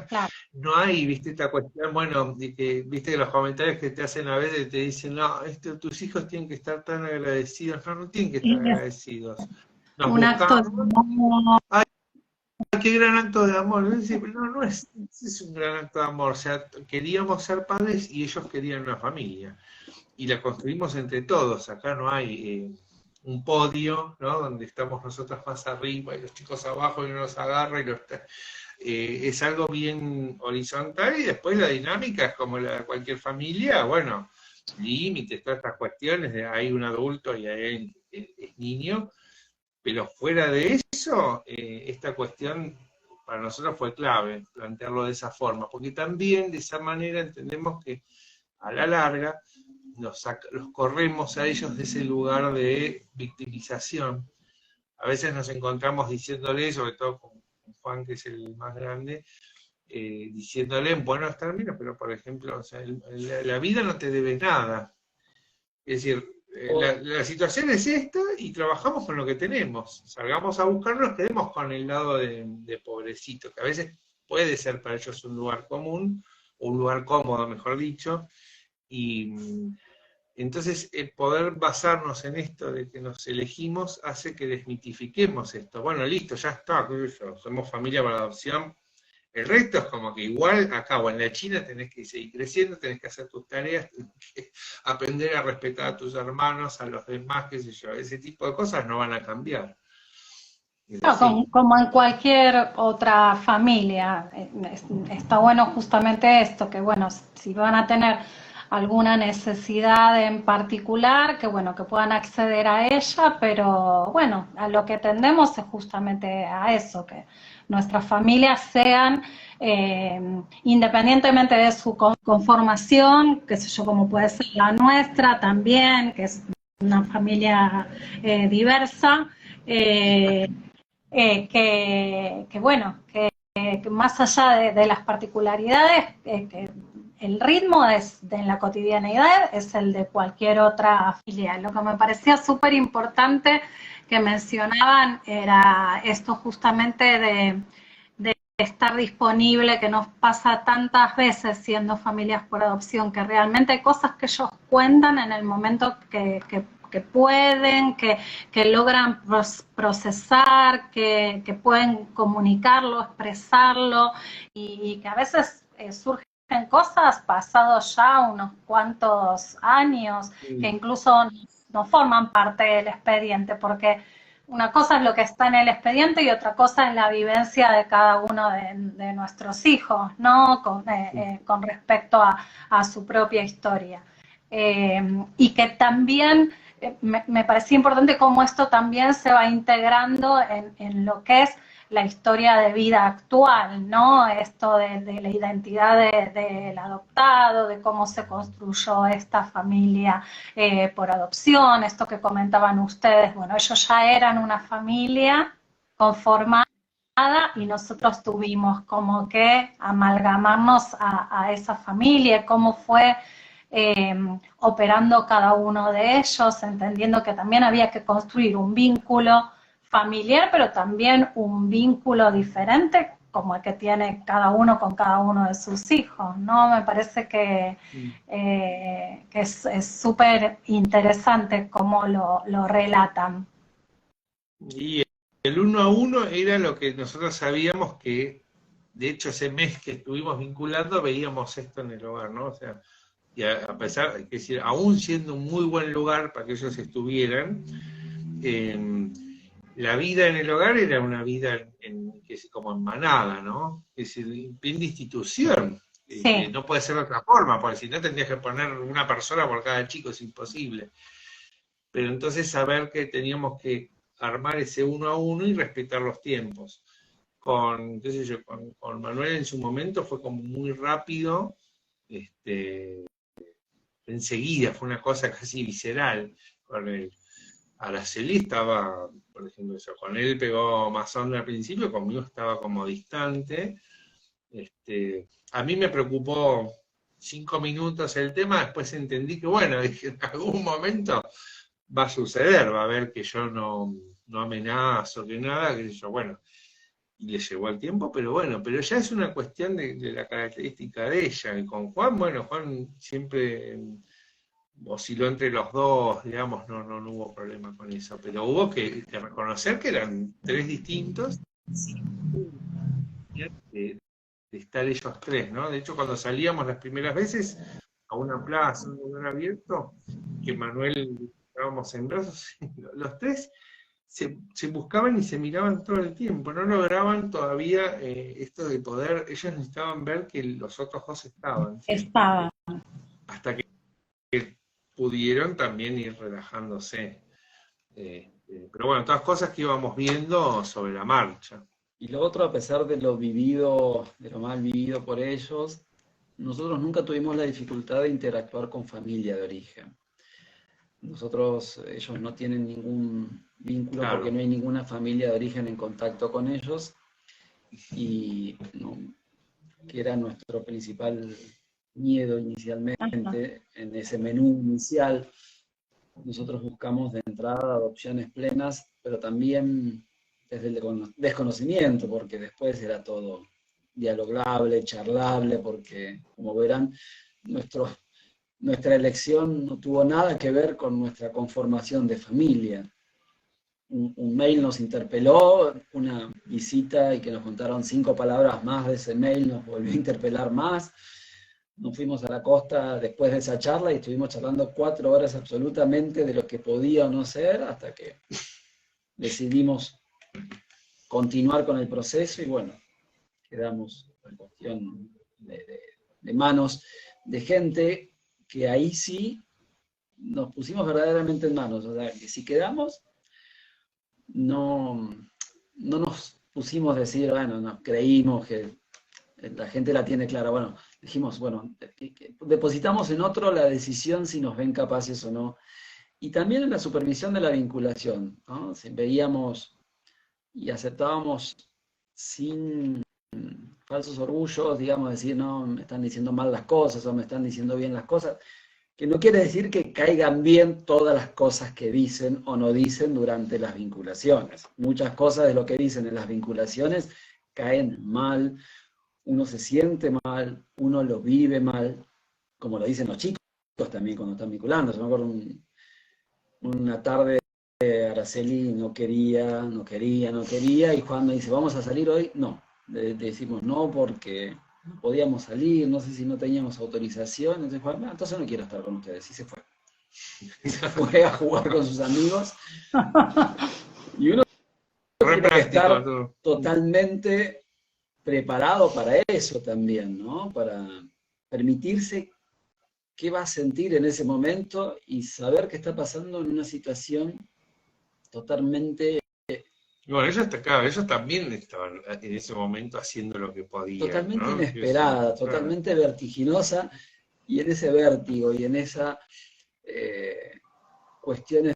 Claro. No hay, viste, esta cuestión, bueno, viste los comentarios que te hacen a veces te dicen, no, tus hijos tienen que estar tan agradecidos. No tienen que estar agradecidos. Un acto de amor. Hay qué gran acto de amor. No, no es un gran acto de amor. O sea, queríamos ser padres y ellos querían una familia. Y la construimos entre todos. Acá no hay un podio, ¿no? Donde estamos nosotros más arriba y los chicos abajo y uno los agarra y es algo bien horizontal y después la dinámica es como la de cualquier familia, bueno, límites, todas estas cuestiones, hay un adulto y hay es niño, pero fuera de eso, esta cuestión para nosotros fue clave, plantearlo de esa forma, porque también de esa manera entendemos que a la larga los corremos a ellos de ese lugar de victimización. A veces nos encontramos diciéndole, sobre todo con Juan, que es el más grande, diciéndole en buenos términos, pero por ejemplo, o sea, la vida no te debe nada. Es decir, la situación es esta y trabajamos con lo que tenemos. Salgamos a buscarnos, quedemos con el lado de pobrecito, que a veces puede ser para ellos un lugar común, o un lugar cómodo, mejor dicho, y entonces el poder basarnos en esto de que nos elegimos hace que desmitifiquemos esto. Bueno, listo, ya está, somos familia para adopción. El resto es como que igual acá o en la China tenés que seguir creciendo, tenés que hacer tus tareas, tenés que aprender a respetar a tus hermanos, a los demás, qué sé yo. Ese tipo de cosas no van a cambiar. No, como en cualquier otra familia, está bueno justamente esto, que bueno, si van a tener alguna necesidad en particular, que bueno, que puedan acceder a ella, pero bueno, a lo que tendemos es justamente a eso, que nuestras familias sean, independientemente de su conformación, qué sé yo, como puede ser la nuestra también, que es una familia diversa, que bueno, que más allá de las particularidades, que el ritmo en la cotidianeidad es el de cualquier otra filial. Lo que me parecía súper importante que mencionaban era esto justamente de estar disponible, que nos pasa tantas veces siendo familias por adopción, que realmente hay cosas que ellos cuentan en el momento que pueden, que logran procesar, que pueden comunicarlo, expresarlo, y que a veces surgen cosas pasados ya unos cuantos años, que incluso no forman parte del expediente, porque una cosa es lo que está en el expediente y otra cosa es la vivencia de cada uno de nuestros hijos, ¿no? Con respecto a su propia historia. Y que también me parecía importante cómo esto también se va integrando en lo que es la historia de vida actual, ¿no? Esto de la identidad del adoptado, de cómo se construyó esta familia por adopción, esto que comentaban ustedes, bueno, ellos ya eran una familia conformada y nosotros tuvimos como que amalgamarnos a esa familia, cómo fue operando cada uno de ellos, entendiendo que también había que construir un vínculo familiar, pero también un vínculo diferente como el que tiene cada uno con cada uno de sus hijos, ¿no? Me parece que es súper interesante cómo lo relatan. Y el 1 a 1 era lo que nosotros sabíamos que, de hecho, ese mes que estuvimos vinculando, veíamos esto en el hogar, ¿no? O sea, y a pesar, es decir, aún siendo un muy buen lugar para que ellos estuvieran, la vida en el hogar era una vida que es como en manada, ¿no? Es decir, bien de institución. Sí. No puede ser de otra forma, porque si no tendrías que poner una persona por cada chico, es imposible. Pero entonces saber que teníamos que armar ese 1 a 1 y respetar los tiempos. Qué sé yo, con Manuel en su momento fue como muy rápido, enseguida, fue una cosa casi visceral. Con Araceli estaba, por ejemplo, eso, con él pegó más onda al principio, conmigo estaba como distante. A mí me preocupó 5 minutos el tema, después entendí que, bueno, dije, en algún momento va a suceder, va a ver que yo no amenazo, que nada, que yo, bueno, y le llevó el tiempo, pero bueno, pero ya es una cuestión de la característica de ella, y con Juan, bueno, Juan siempre osciló entre los dos, digamos, no hubo problema con eso, pero hubo que reconocer que eran 3 distintos, de estar ellos tres, ¿no? De hecho, cuando salíamos las primeras veces a una plaza, un lugar abierto, que Manuel estábamos en brazos, los tres se buscaban y se miraban todo el tiempo, no lograban todavía esto de poder, ellos necesitaban ver que los otros dos estaban, ¿sí? Estaba. Hasta que pudieron también ir relajándose. Pero bueno, todas cosas que íbamos viendo sobre la marcha. Y lo otro, a pesar de lo vivido, de lo mal vivido por ellos, nosotros nunca tuvimos la dificultad de interactuar con familia de origen. Ellos no tienen ningún vínculo, Claro. porque no hay ninguna familia de origen en contacto con ellos, y que era nuestro principal miedo inicialmente. En ese menú inicial. Nosotros buscamos de entrada adopciones plenas, pero también desde el desconocimiento, porque después era todo dialogable, charlable, porque, como verán, nuestra elección no tuvo nada que ver con nuestra conformación de familia. Un mail nos interpeló, una visita, y que nos contaron 5 palabras más de ese mail nos volvió a interpelar más. Nos fuimos a la costa después de esa charla y estuvimos charlando 4 horas absolutamente de lo que podía o no ser, hasta que decidimos continuar con el proceso, y bueno, quedamos en cuestión de manos de gente que ahí sí nos pusimos verdaderamente en manos. O sea, que si quedamos, no nos pusimos a decir, bueno, nos creímos que la gente la tiene clara. Bueno, dijimos, bueno, depositamos en otro la decisión si nos ven capaces o no. Y también en la supervisión de la vinculación, ¿no? Si veíamos y aceptábamos sin falsos orgullos, digamos, decir, no, me están diciendo mal las cosas o me están diciendo bien las cosas, que no quiere decir que caigan bien todas las cosas que dicen o no dicen durante las vinculaciones. Muchas cosas de lo que dicen en las vinculaciones caen mal, uno se siente mal, uno lo vive mal, como lo dicen los chicos también cuando están vinculando. Yo me acuerdo una tarde Araceli no quería, y Juan me dice, ¿vamos a salir hoy? No. Le decimos no porque no podíamos salir, no sé si no teníamos autorización. Entonces Juan, entonces no quiero estar con ustedes, y se fue. Se fue a jugar con sus amigos. Y uno tiene que estar totalmente preparado para eso también, ¿no? Para permitirse qué va a sentir en ese momento y saber que está pasando en una situación totalmente... Y bueno, ellos también estaban en ese momento haciendo lo que podían. Totalmente, ¿no? Sí, Inesperada, claro. Totalmente vertiginosa, y en ese vértigo y en esa cuestiones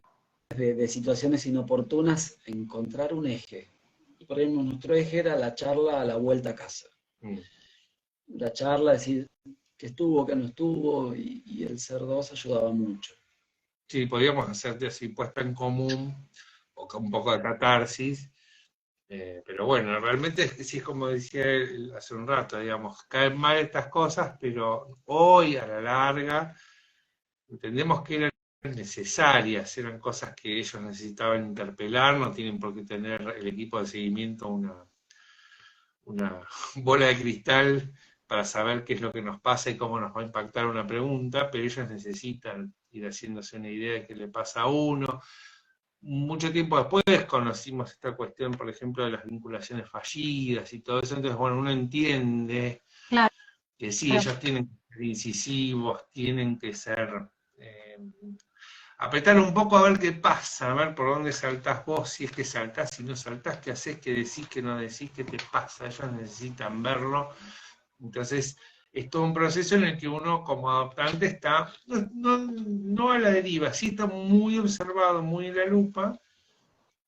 de situaciones inoportunas, encontrar un eje. Y por ejemplo, nuestro eje era la charla a la vuelta a casa. La charla, decir que estuvo, que no estuvo, y el ser dos ayudaba mucho. Sí, podíamos hacerte así puesta en común, o con un poco de catarsis, pero bueno, realmente sí es como decía él hace un rato, digamos, caen mal estas cosas, pero hoy a la larga entendemos que eran necesarias, eran cosas que ellos necesitaban interpelar, no tienen por qué tener el equipo de seguimiento una bola de cristal para saber qué es lo que nos pasa y cómo nos va a impactar una pregunta, pero ellos necesitan ir haciéndose una idea de qué le pasa a uno. Mucho tiempo después conocimos esta cuestión, por ejemplo, de las vinculaciones fallidas y todo eso, entonces, bueno, uno entiende que sí, ellos tienen que ser incisivos, tienen que ser... apretar un poco a ver qué pasa, a ver por dónde saltás vos, si es que saltás, si no saltás, qué hacés, qué decís, qué no decís, qué te pasa, ellos necesitan verlo. Entonces, es todo un proceso en el que uno como adoptante está, no a la deriva, sí está muy observado, muy en la lupa,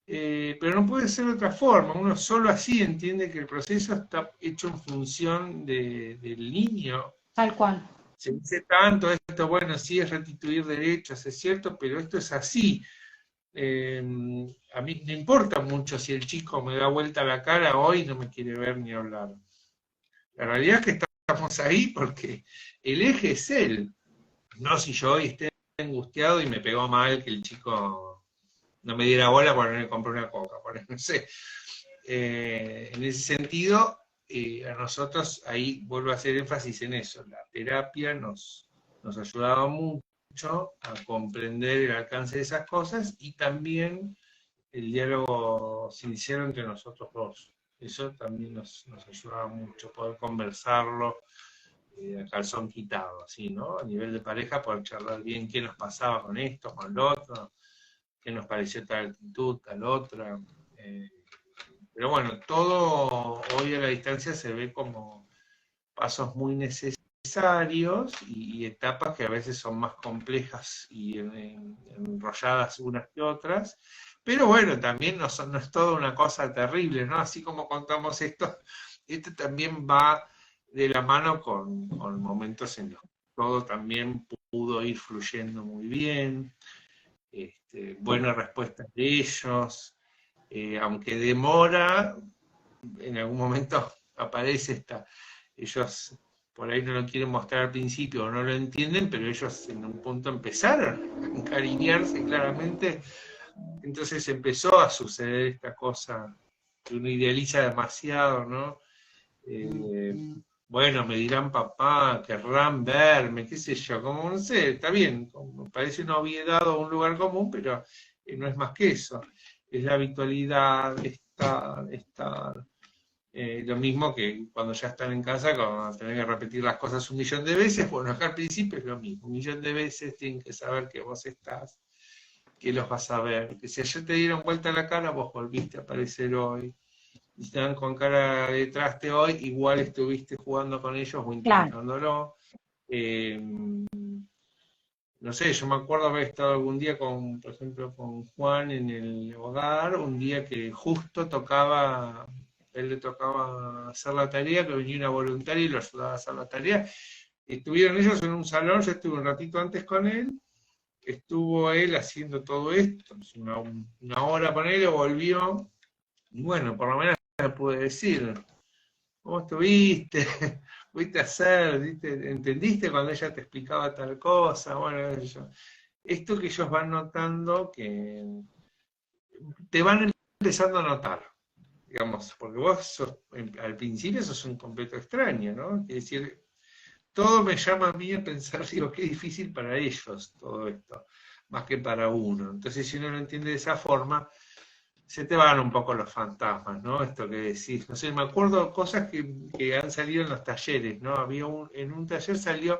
pero no puede ser de otra forma, uno solo así entiende que el proceso está hecho en función del niño. Tal cual. Se dice tanto esto, bueno, sí es restituir derechos, es cierto, pero esto es así. A mí no importa mucho si el chico me da vuelta la cara hoy y no me quiere ver ni hablar. La realidad es que estamos ahí porque el eje es él. No si yo hoy esté angustiado y me pegó mal que el chico no me diera bola porque no le compré una coca, no sé. En ese sentido, a nosotros, ahí vuelvo a hacer énfasis en eso, la terapia nos ayudaba mucho a comprender el alcance de esas cosas y también el diálogo sincero entre nosotros dos. Eso también nos ayudaba mucho, poder conversarlo a calzón quitado, así, ¿no? A nivel de pareja, poder charlar bien qué nos pasaba con esto, con lo otro, qué nos pareció tal actitud, tal otra. Pero bueno, todo hoy a la distancia se ve como pasos muy necesarios y etapas que a veces son más complejas y enrolladas unas que otras. Pero bueno, también no es toda una cosa terrible, ¿no? Así como contamos esto también va de la mano con momentos en los que todo también pudo ir fluyendo muy bien, buenas respuestas de ellos, aunque demora, en algún momento aparece ellos por ahí no lo quieren mostrar al principio o no lo entienden, pero ellos en un punto empezaron a encariñarse claramente, entonces empezó a suceder esta cosa que uno idealiza demasiado, ¿no? Bueno, me dirán papá, querrán verme, qué sé yo, como no sé, está bien, como parece una obviedad o un lugar común, pero no es más que eso, es la habitualidad, estar. Lo mismo que cuando ya están en casa, cuando tienen que repetir las cosas 1.000.000 de veces, bueno, acá al principio es lo mismo, 1.000.000 de veces tienen que saber que vos estás, que los vas a ver, que si ayer te dieron vuelta la cara, vos volviste a aparecer hoy, y están con cara de traste hoy, igual estuviste jugando con ellos o intentándolo. No sé, yo me acuerdo haber estado algún día con, por ejemplo, con Juan en el hogar, un día que justo él le tocaba hacer la tarea, que venía una voluntaria y lo ayudaba a hacer la tarea. Estuvieron ellos en un salón, yo estuve un ratito antes con él, estuvo él haciendo todo esto, una hora con él, volvió, y bueno, por lo menos le pude decir, ¿cómo estuviste? ¿Fuiste a hacer? ¿Viste? ¿Entendiste cuando ella te explicaba tal cosa? Bueno, esto que ellos van notando, que te van empezando a notar, digamos, porque vos al principio sos un completo extraño, ¿no? Es decir, todo me llama a mí a pensar, digo, qué difícil para ellos todo esto, más que para uno. Entonces, si uno lo entiende de esa forma, se te van un poco los fantasmas, ¿no? Esto que decís, no sé, me acuerdo cosas que han salido en los talleres, ¿no? En un taller salió,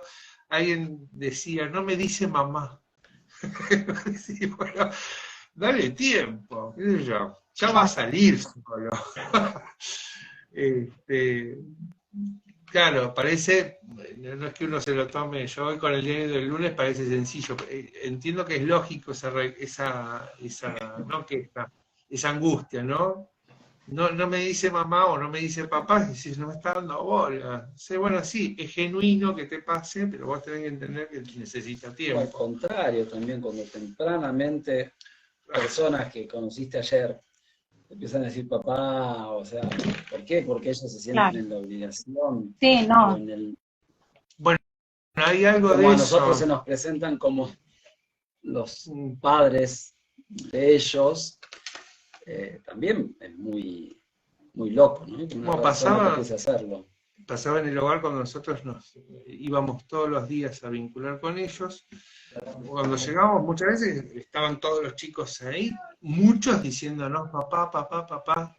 alguien decía, no me dice mamá. Sí, bueno, dale tiempo, qué sé yo, ya va a salir solo. Claro, parece, no es que uno se lo tome, yo hoy con el diario del lunes parece sencillo, entiendo que es lógico no queja, esa angustia, ¿no? No me dice mamá o no me dice papá, y si no me está dando bola. Bueno, sí, es genuino que te pase, pero vos tenés que entender que necesita tiempo. O al contrario, también cuando tempranamente personas que conociste ayer empiezan a decir papá, o sea, ¿por qué? Porque ellos se sienten en la obligación. Sí, no. Bueno, hay algo como de a eso. Nosotros se nos presentan como los padres de ellos, también es muy, muy loco, ¿no? Que una persona empiece a hacerlo. Pasaba en el hogar cuando nosotros nos íbamos todos los días a vincular con ellos. Cuando llegábamos muchas veces estaban todos los chicos ahí, muchos diciéndonos papá, papá, papá.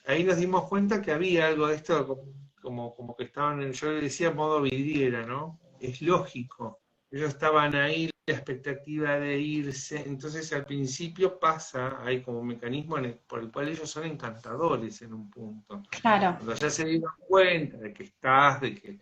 Ahí nos dimos cuenta que había algo de esto, como que estaban, yo le decía modo vidriera, ¿no? Es lógico. Ellos estaban ahí, la expectativa de irse, entonces al principio hay como un mecanismo por el cual ellos son encantadores en un punto. Claro. Cuando ya se dieron cuenta de que estás, de que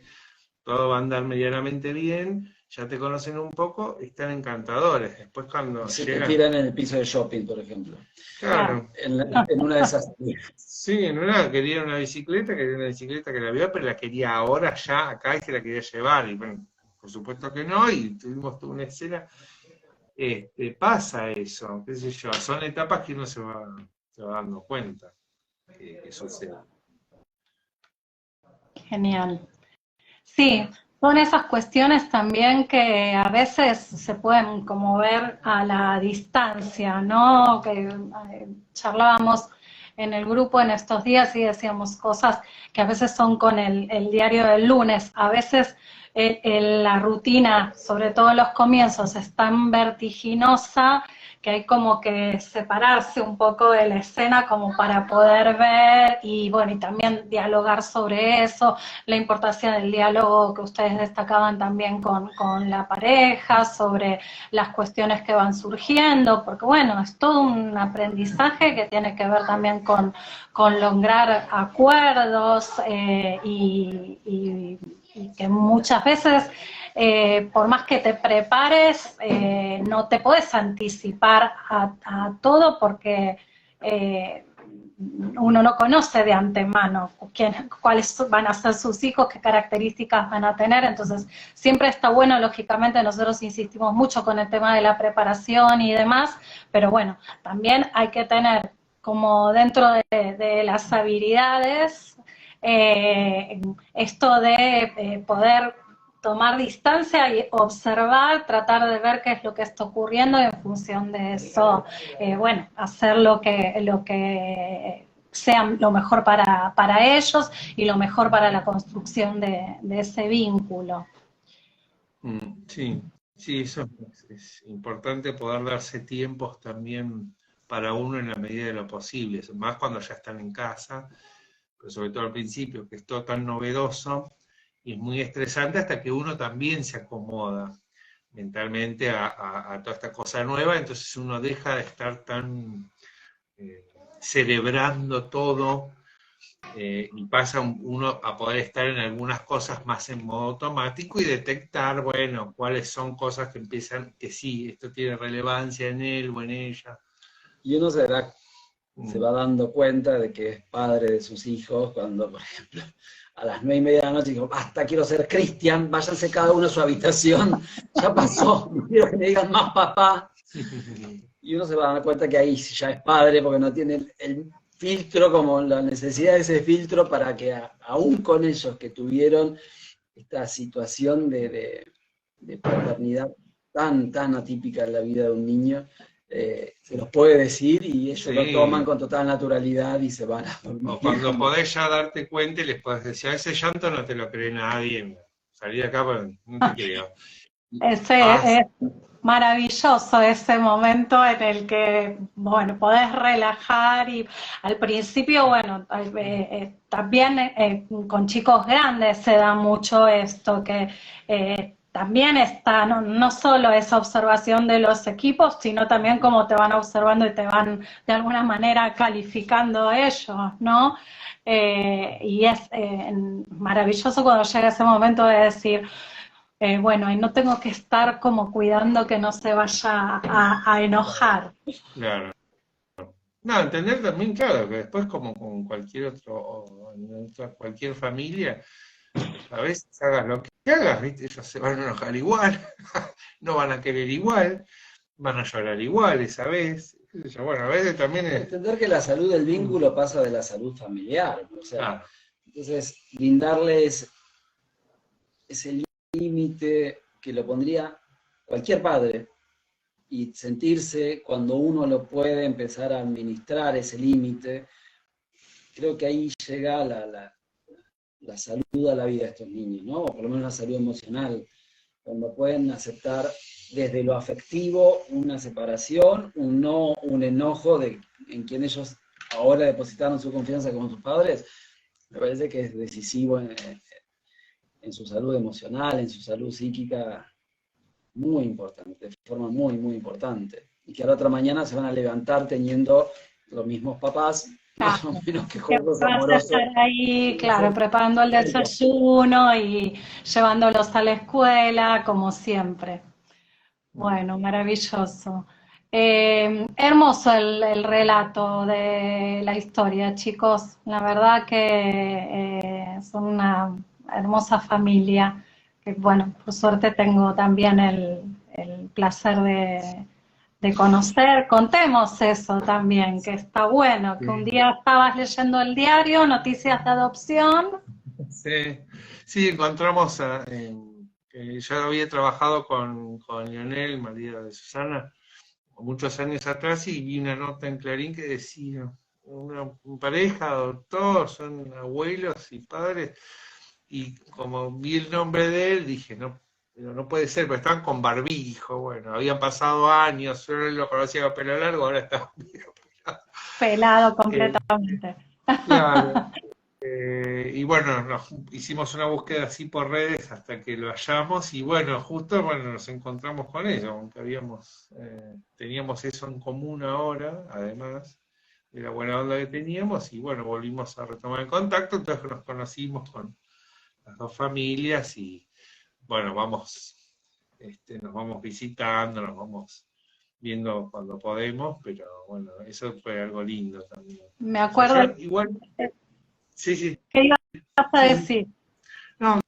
todo va a andar medianamente bien, ya te conocen un poco, están encantadores. Después cuando se llegan... te tiran en el piso de shopping, por ejemplo. Claro. En una de esas... Sí, en una quería una bicicleta que la vio, pero la quería ahora, ya, acá, y se la quería llevar. Y bueno, por supuesto que no, y tuvimos toda una escena. Pasa eso, qué sé yo, son etapas que uno se va dando cuenta que sucede. Genial. Sí, son esas cuestiones también que a veces se pueden como ver a la distancia, ¿no? Que charlábamos en el grupo en estos días y decíamos cosas que a veces son con el diario del lunes, a veces la rutina, sobre todo en los comienzos, es tan vertiginosa que hay como que separarse un poco de la escena como para poder ver y bueno, y también dialogar sobre eso, la importancia del diálogo que ustedes destacaban también con la pareja, sobre las cuestiones que van surgiendo, porque bueno, es todo un aprendizaje que tiene que ver también con lograr acuerdos y que muchas veces, por más que te prepares, no te puedes anticipar a todo porque uno no conoce de antemano cuáles van a ser sus hijos, qué características van a tener, entonces siempre está bueno, lógicamente nosotros insistimos mucho con el tema de la preparación y demás, pero bueno, también hay que tener como dentro de las habilidades, esto de poder tomar distancia y observar, tratar de ver qué es lo que está ocurriendo y en función de eso, bueno, hacer lo que sea lo mejor para ellos y lo mejor para la construcción de ese vínculo. Sí, sí, eso es importante poder darse tiempos también para uno en la medida de lo posible, más cuando ya están en casa, pero sobre todo al principio, que es todo tan novedoso y es muy estresante hasta que uno también se acomoda mentalmente a toda esta cosa nueva, entonces uno deja de estar tan celebrando todo y pasa uno a poder estar en algunas cosas más en modo automático y detectar, bueno, cuáles son cosas que empiezan, que sí, esto tiene relevancia en él o en ella. Y uno se va dando cuenta de que es padre de sus hijos cuando, por ejemplo, a las 9:30 de la noche digo, basta, quiero ser Cristian, váyanse cada uno a su habitación, ya pasó, no quiero que me digan más papá. Y uno se va dando cuenta que ahí ya es padre porque no tiene el filtro, como la necesidad de ese filtro para que aún con ellos que tuvieron esta situación de paternidad tan atípica en la vida de un niño, se los puede decir y ellos lo toman con total naturalidad y se van a dormir. O cuando podés ya darte cuenta y les podés decir, a ese llanto no te lo cree nadie, salí de acá, pero no te creo. Es maravilloso ese momento en el que, bueno, podés relajar y al principio, bueno, también con chicos grandes se da mucho esto, que también está, no solo esa observación de los equipos, sino también cómo te van observando y te van de alguna manera calificando ellos, ¿no? Y es maravilloso cuando llega ese momento de decir, bueno, y no tengo que estar como cuidando que no se vaya a enojar. Claro. No, entender también, claro, que después como con cualquier otro, cualquier familia, a veces hagas lo que hagas, ¿viste? Ellos se van a enojar igual, no van a querer igual, van a llorar igual esa vez. Bueno, a veces también es... Entender que la salud del vínculo pasa de la salud familiar, o sea, Ah, entonces brindarles ese límite que lo pondría cualquier padre y sentirse cuando uno lo puede empezar a administrar ese límite, creo que ahí llega la salud a la vida de estos niños, ¿no? O por lo menos la salud emocional, cuando pueden aceptar desde lo afectivo una separación, un no, un enojo en quien ellos ahora depositaron su confianza con sus padres, me parece que es decisivo en su salud emocional, en su salud psíquica, muy importante, de forma muy importante. Y que a la otra mañana se van a levantar teniendo los mismos papás, más o menos quejosos, amorosos. Vas a estar ahí, claro, preparando el desayuno y llevándolos a la escuela, como siempre. Bueno, maravilloso. Hermoso el relato de la historia, chicos. La verdad que son una hermosa familia. Que, bueno, por suerte tengo también el placer de conocer. Contemos eso también, que está bueno, que un día estabas leyendo el diario, noticias de adopción. sí, sí, encontramos, yo había trabajado con Lionel, marido de Susana, muchos años atrás, y vi una nota en Clarín que decía, una pareja, doctor, son abuelos y padres, y como vi el nombre de él, dije, no, no puede ser, pero estaban con barbijo, bueno, habían pasado años, yo lo conocía con pelo largo, ahora está Pelado eh, completamente. claro. Y bueno, hicimos una búsqueda así por redes hasta que lo hallamos y bueno, justo bueno, nos encontramos con ello, aunque teníamos eso en común ahora, además de la buena onda que teníamos y bueno, volvimos a retomar el contacto, entonces nos conocimos con las dos familias y bueno, nos vamos visitando, nos vamos viendo cuando podemos, pero bueno, eso fue algo lindo también. Me O sea, acuerdo. yo igual, sí, sí. ¿Qué ibas a Sí, sí. decir? No,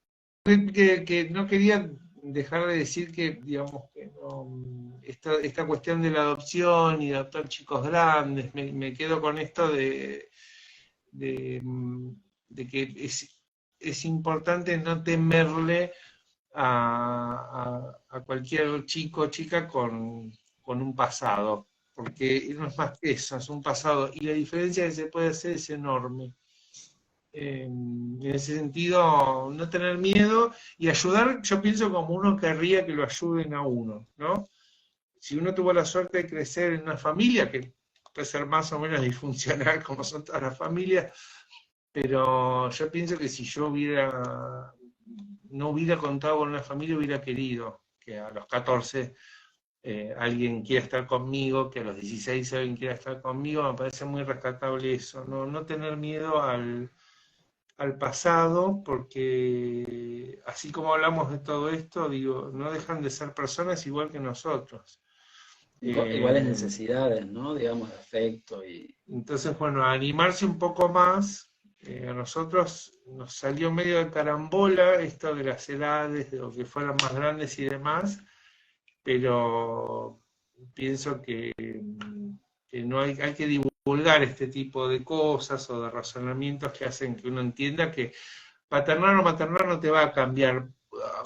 que no quería dejar de decir que, digamos, que no, esta cuestión de la adopción y de adoptar chicos grandes, me quedo con esto de, de que es importante no temerle a cualquier chico o chica con un pasado, porque no es más que eso, es un pasado, y la diferencia que se puede hacer es enorme. En ese sentido, no tener miedo y ayudar, yo pienso como uno querría que lo ayuden a uno, ¿no? Si uno tuvo la suerte de crecer en una familia, que puede ser más o menos disfuncional como son todas las familias, pero yo pienso que si yo no hubiera contado con una familia, hubiera querido que a los 14 alguien quiera estar conmigo, que a los 16 alguien quiera estar conmigo, me parece muy rescatable eso, no tener miedo al pasado, porque así como hablamos de todo esto, digo, no dejan de ser personas igual que nosotros. Iguales necesidades, ¿no? Digamos, de afecto y... Entonces, bueno, a animarse un poco más, a nosotros nos salió medio de carambola esto de las edades, de lo que fueran más grandes y demás, pero pienso que no hay que divulgar este tipo de cosas o de razonamientos que hacen que uno entienda que paternar o maternar no te va a cambiar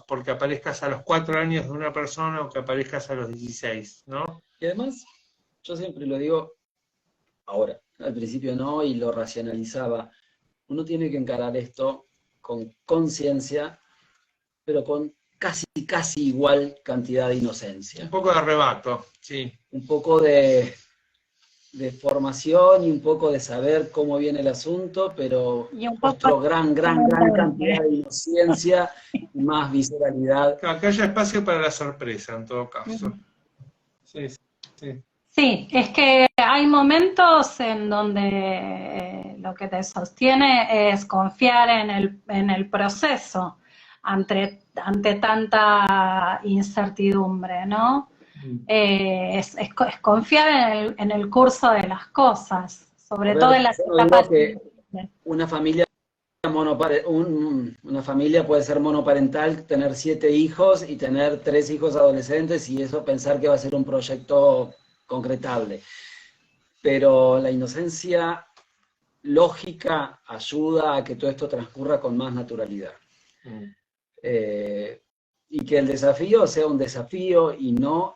porque aparezcas a los 4 años de una persona o que aparezcas a los 16, ¿no? Y además, yo siempre lo digo, ahora, al principio no, y lo racionalizaba, uno tiene que encarar esto con conciencia, pero con casi igual cantidad de inocencia. Un poco de arrebato, sí. Un poco de formación y un poco de saber cómo viene el asunto, pero otro gran cantidad de inocencia y más visceralidad. Acá haya espacio para la sorpresa, en todo caso. Sí, sí. Sí, es que hay momentos en donde lo que te sostiene es confiar en el proceso ante tanta incertidumbre, ¿no? Es confiar en el curso de las cosas, sobre todo en las etapas. Una familia una familia puede ser monoparental, tener 7 hijos y tener 3 hijos adolescentes y eso pensar que va a ser un proyecto concretable. Pero la inocencia lógica ayuda a que todo esto transcurra con más naturalidad. Y que el desafío sea un desafío y no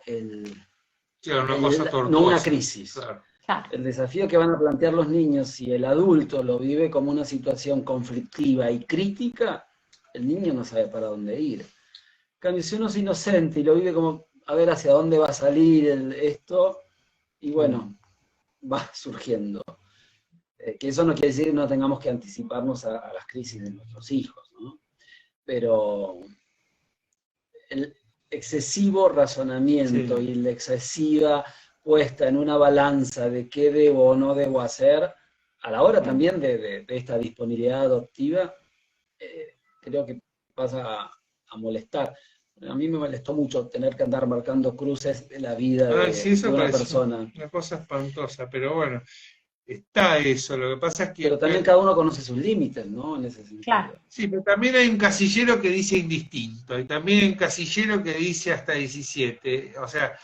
una crisis. Claro. El desafío que van a plantear los niños, si el adulto lo vive como una situación conflictiva y crítica, el niño no sabe para dónde ir. En cambio, si uno es inocente y lo vive como a ver hacia dónde va a salir esto, y bueno, va surgiendo. Que eso no quiere decir que no tengamos que anticiparnos a las crisis de nuestros hijos, ¿no? Pero el excesivo razonamiento y la excesiva puesta en una balanza de qué debo o no debo hacer, a la hora también de esta disponibilidad adoptiva, creo que pasa a molestar. A mí me molestó mucho tener que andar marcando cruces de la vida de una persona. Una cosa espantosa, pero bueno, está eso. Lo que pasa es que... Pero también cada uno conoce sus límites, ¿no? En ese sentido. Claro. Sí, pero también hay un casillero que dice indistinto, y también hay un casillero que dice hasta 17. O sea,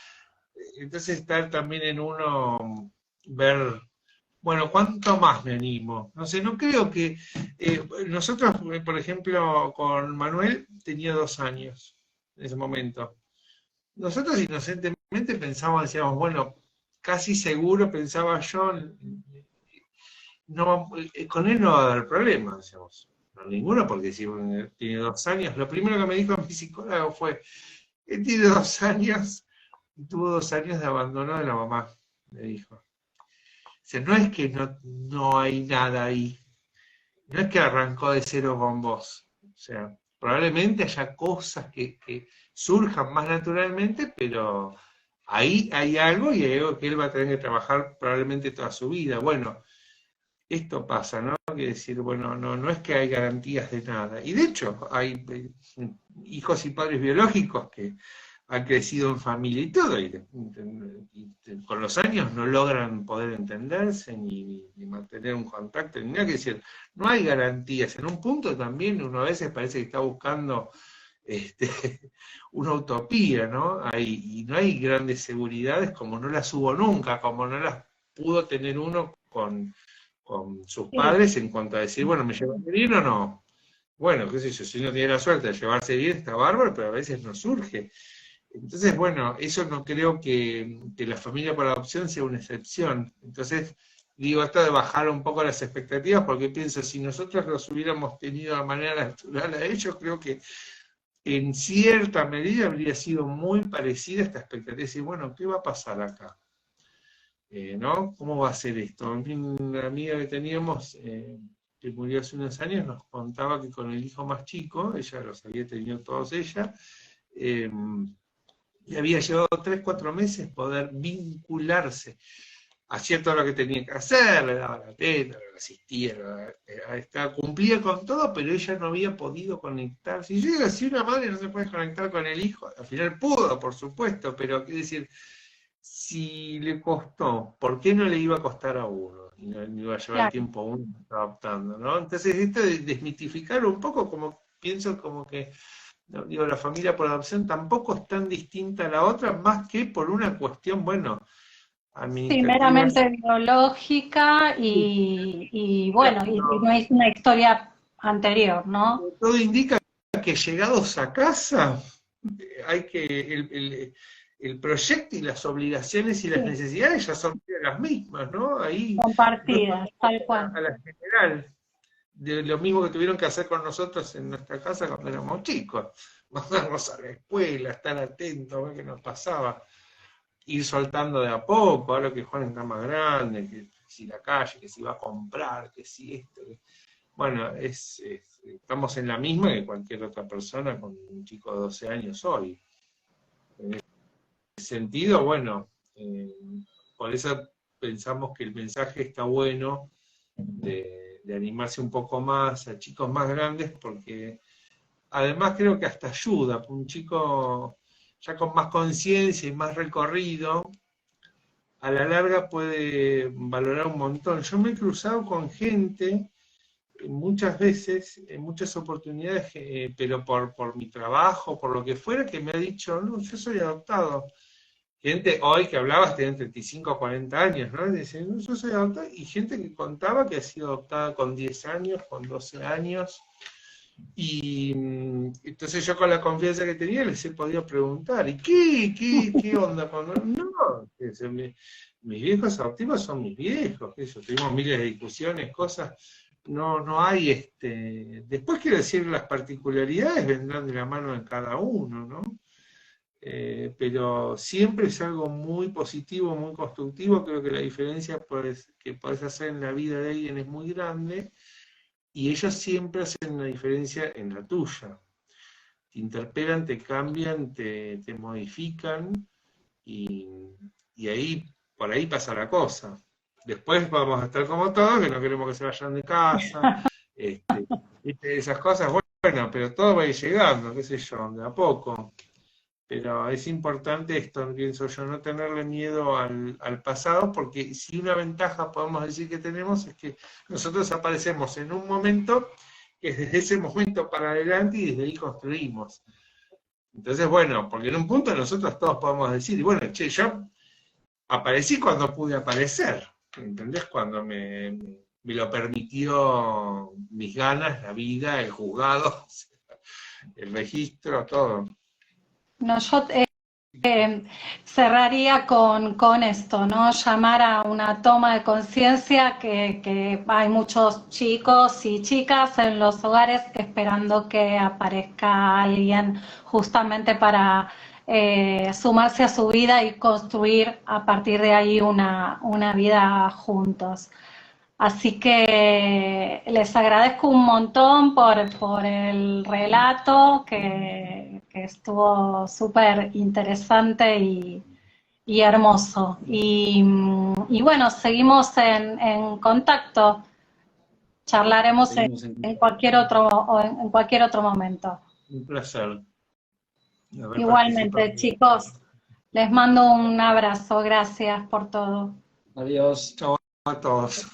entonces está también en uno ver, bueno, ¿cuánto más me animo? No sé, no creo que... nosotros, por ejemplo, con Manuel tenía 2 años en ese momento. Nosotros inocentemente pensábamos, decíamos, bueno, casi seguro pensaba yo, no, con él no va a haber problema, decíamos. No, ninguno, porque si tiene 2 años, lo primero que me dijo mi psicólogo fue, él tiene 2 años, y tuvo 2 años de abandono de la mamá, me dijo. O sea, no es que no hay nada ahí, no es que arrancó de cero con vos. O sea, probablemente haya cosas que surjan más naturalmente, pero ahí hay algo y hay algo que él va a tener que trabajar probablemente toda su vida. Bueno, esto pasa, ¿no? Quiere decir, bueno, no es que hay garantías de nada. Y de hecho, hay hijos y padres biológicos que han crecido en familia y todo, y con los años no logran poder entenderse ni mantener un contacto, ni nada. Que decir, no hay garantías. En un punto también uno a veces parece que está buscando una utopía, ¿no? Y no hay grandes seguridades como no las hubo nunca, como no las pudo tener uno con sus padres en cuanto a decir, bueno, ¿me llevo bien o no? Bueno, qué sé yo, si uno tiene la suerte de llevarse bien está bárbaro, pero a veces no surge. Entonces, bueno, eso no creo que la familia por adopción sea una excepción. Entonces, digo, esto de bajar un poco las expectativas, porque pienso, si nosotros los hubiéramos tenido de manera natural a ellos, creo que en cierta medida habría sido muy parecida esta expectativa. Decir, bueno, ¿qué va a pasar acá? ¿No? ¿Cómo va a ser esto? Una amiga que teníamos, que murió hace unos años, nos contaba que con el hijo más chico, ella los había tenido todos ella, y había llevado 3, 4 meses poder vincularse. Hacía todo lo que tenía que hacer, le daba la teta, le asistía, cumplía con todo, pero ella no había podido conectarse. Y yo digo, si una madre no se puede conectar con el hijo, al final pudo, por supuesto, pero quiero decir, si le costó, ¿por qué no le iba a costar a uno? Y no iba a llevar tiempo a uno adaptando, ¿no? Entonces, esto de desmitificar un poco, como pienso como que, no, digo, la familia por adopción tampoco es tan distinta a la otra, más que por una cuestión, bueno, Sí, meramente biológica y bueno, y no es una historia anterior, ¿no? Todo indica que llegados a casa, hay que el proyecto y las obligaciones y las necesidades ya son las mismas, ¿no? Ahí compartidas, no tal cual. a la general, de lo mismo que tuvieron que hacer con nosotros en nuestra casa cuando éramos chicos, mandarnos a la escuela, estar atentos a ver qué nos pasaba, ir soltando de a poco, ahora que Juan está más grande, que si la calle, que si va a comprar, que si esto, bueno, estamos en la misma que cualquier otra persona con un chico de 12 años hoy. En ese sentido, bueno, por eso pensamos que el mensaje está bueno de animarse un poco más a chicos más grandes, porque además creo que hasta ayuda, un chico ya con más conciencia y más recorrido, a la larga puede valorar un montón. Yo me he cruzado con gente muchas veces, en muchas oportunidades, pero por mi trabajo, por lo que fuera, que me ha dicho, no, yo soy adoptado. Gente hoy que hablabas tiene 35 o 40 años, ¿no? Dicen, no, yo soy adoptado. Y gente que contaba que ha sido adoptada con 10 años, con 12 años. Y entonces yo con la confianza que tenía les he podido preguntar, ¿y qué onda? No, mis viejos adoptivos son mis viejos, eso, tuvimos miles de discusiones, cosas, no hay Después quiero decir, las particularidades vendrán de la mano de cada uno, ¿no? Pero siempre es algo muy positivo, muy constructivo. Creo que la diferencia que podés hacer en la vida de alguien es muy grande, y ellos siempre hacen una diferencia en la tuya. Te interpelan, te cambian, te modifican, y ahí, por ahí pasa la cosa. Después vamos a estar como todos, que no queremos que se vayan de casa, esas cosas, bueno, pero todo va a ir llegando, qué sé yo, de a poco. Pero es importante esto, pienso yo, no tenerle miedo al pasado, porque si una ventaja podemos decir que tenemos es que nosotros aparecemos en un momento que es desde ese momento para adelante y desde ahí construimos. Entonces, bueno, porque en un punto nosotros todos podemos decir, y bueno, che, yo aparecí cuando pude aparecer, ¿entendés? Cuando me lo permitió mis ganas, la vida, el juzgado, el registro, todo. No, yo cerraría con esto, ¿no? Llamar a una toma de conciencia que hay muchos chicos y chicas en los hogares esperando que aparezca alguien justamente para sumarse a su vida y construir a partir de ahí una vida juntos. Así que les agradezco un montón por el relato, que estuvo súper interesante y hermoso. Y bueno, seguimos en contacto, charlaremos en cualquier otro momento. Un placer. Igualmente, chicos, les mando un abrazo, gracias por todo. Adiós. Chao a todos.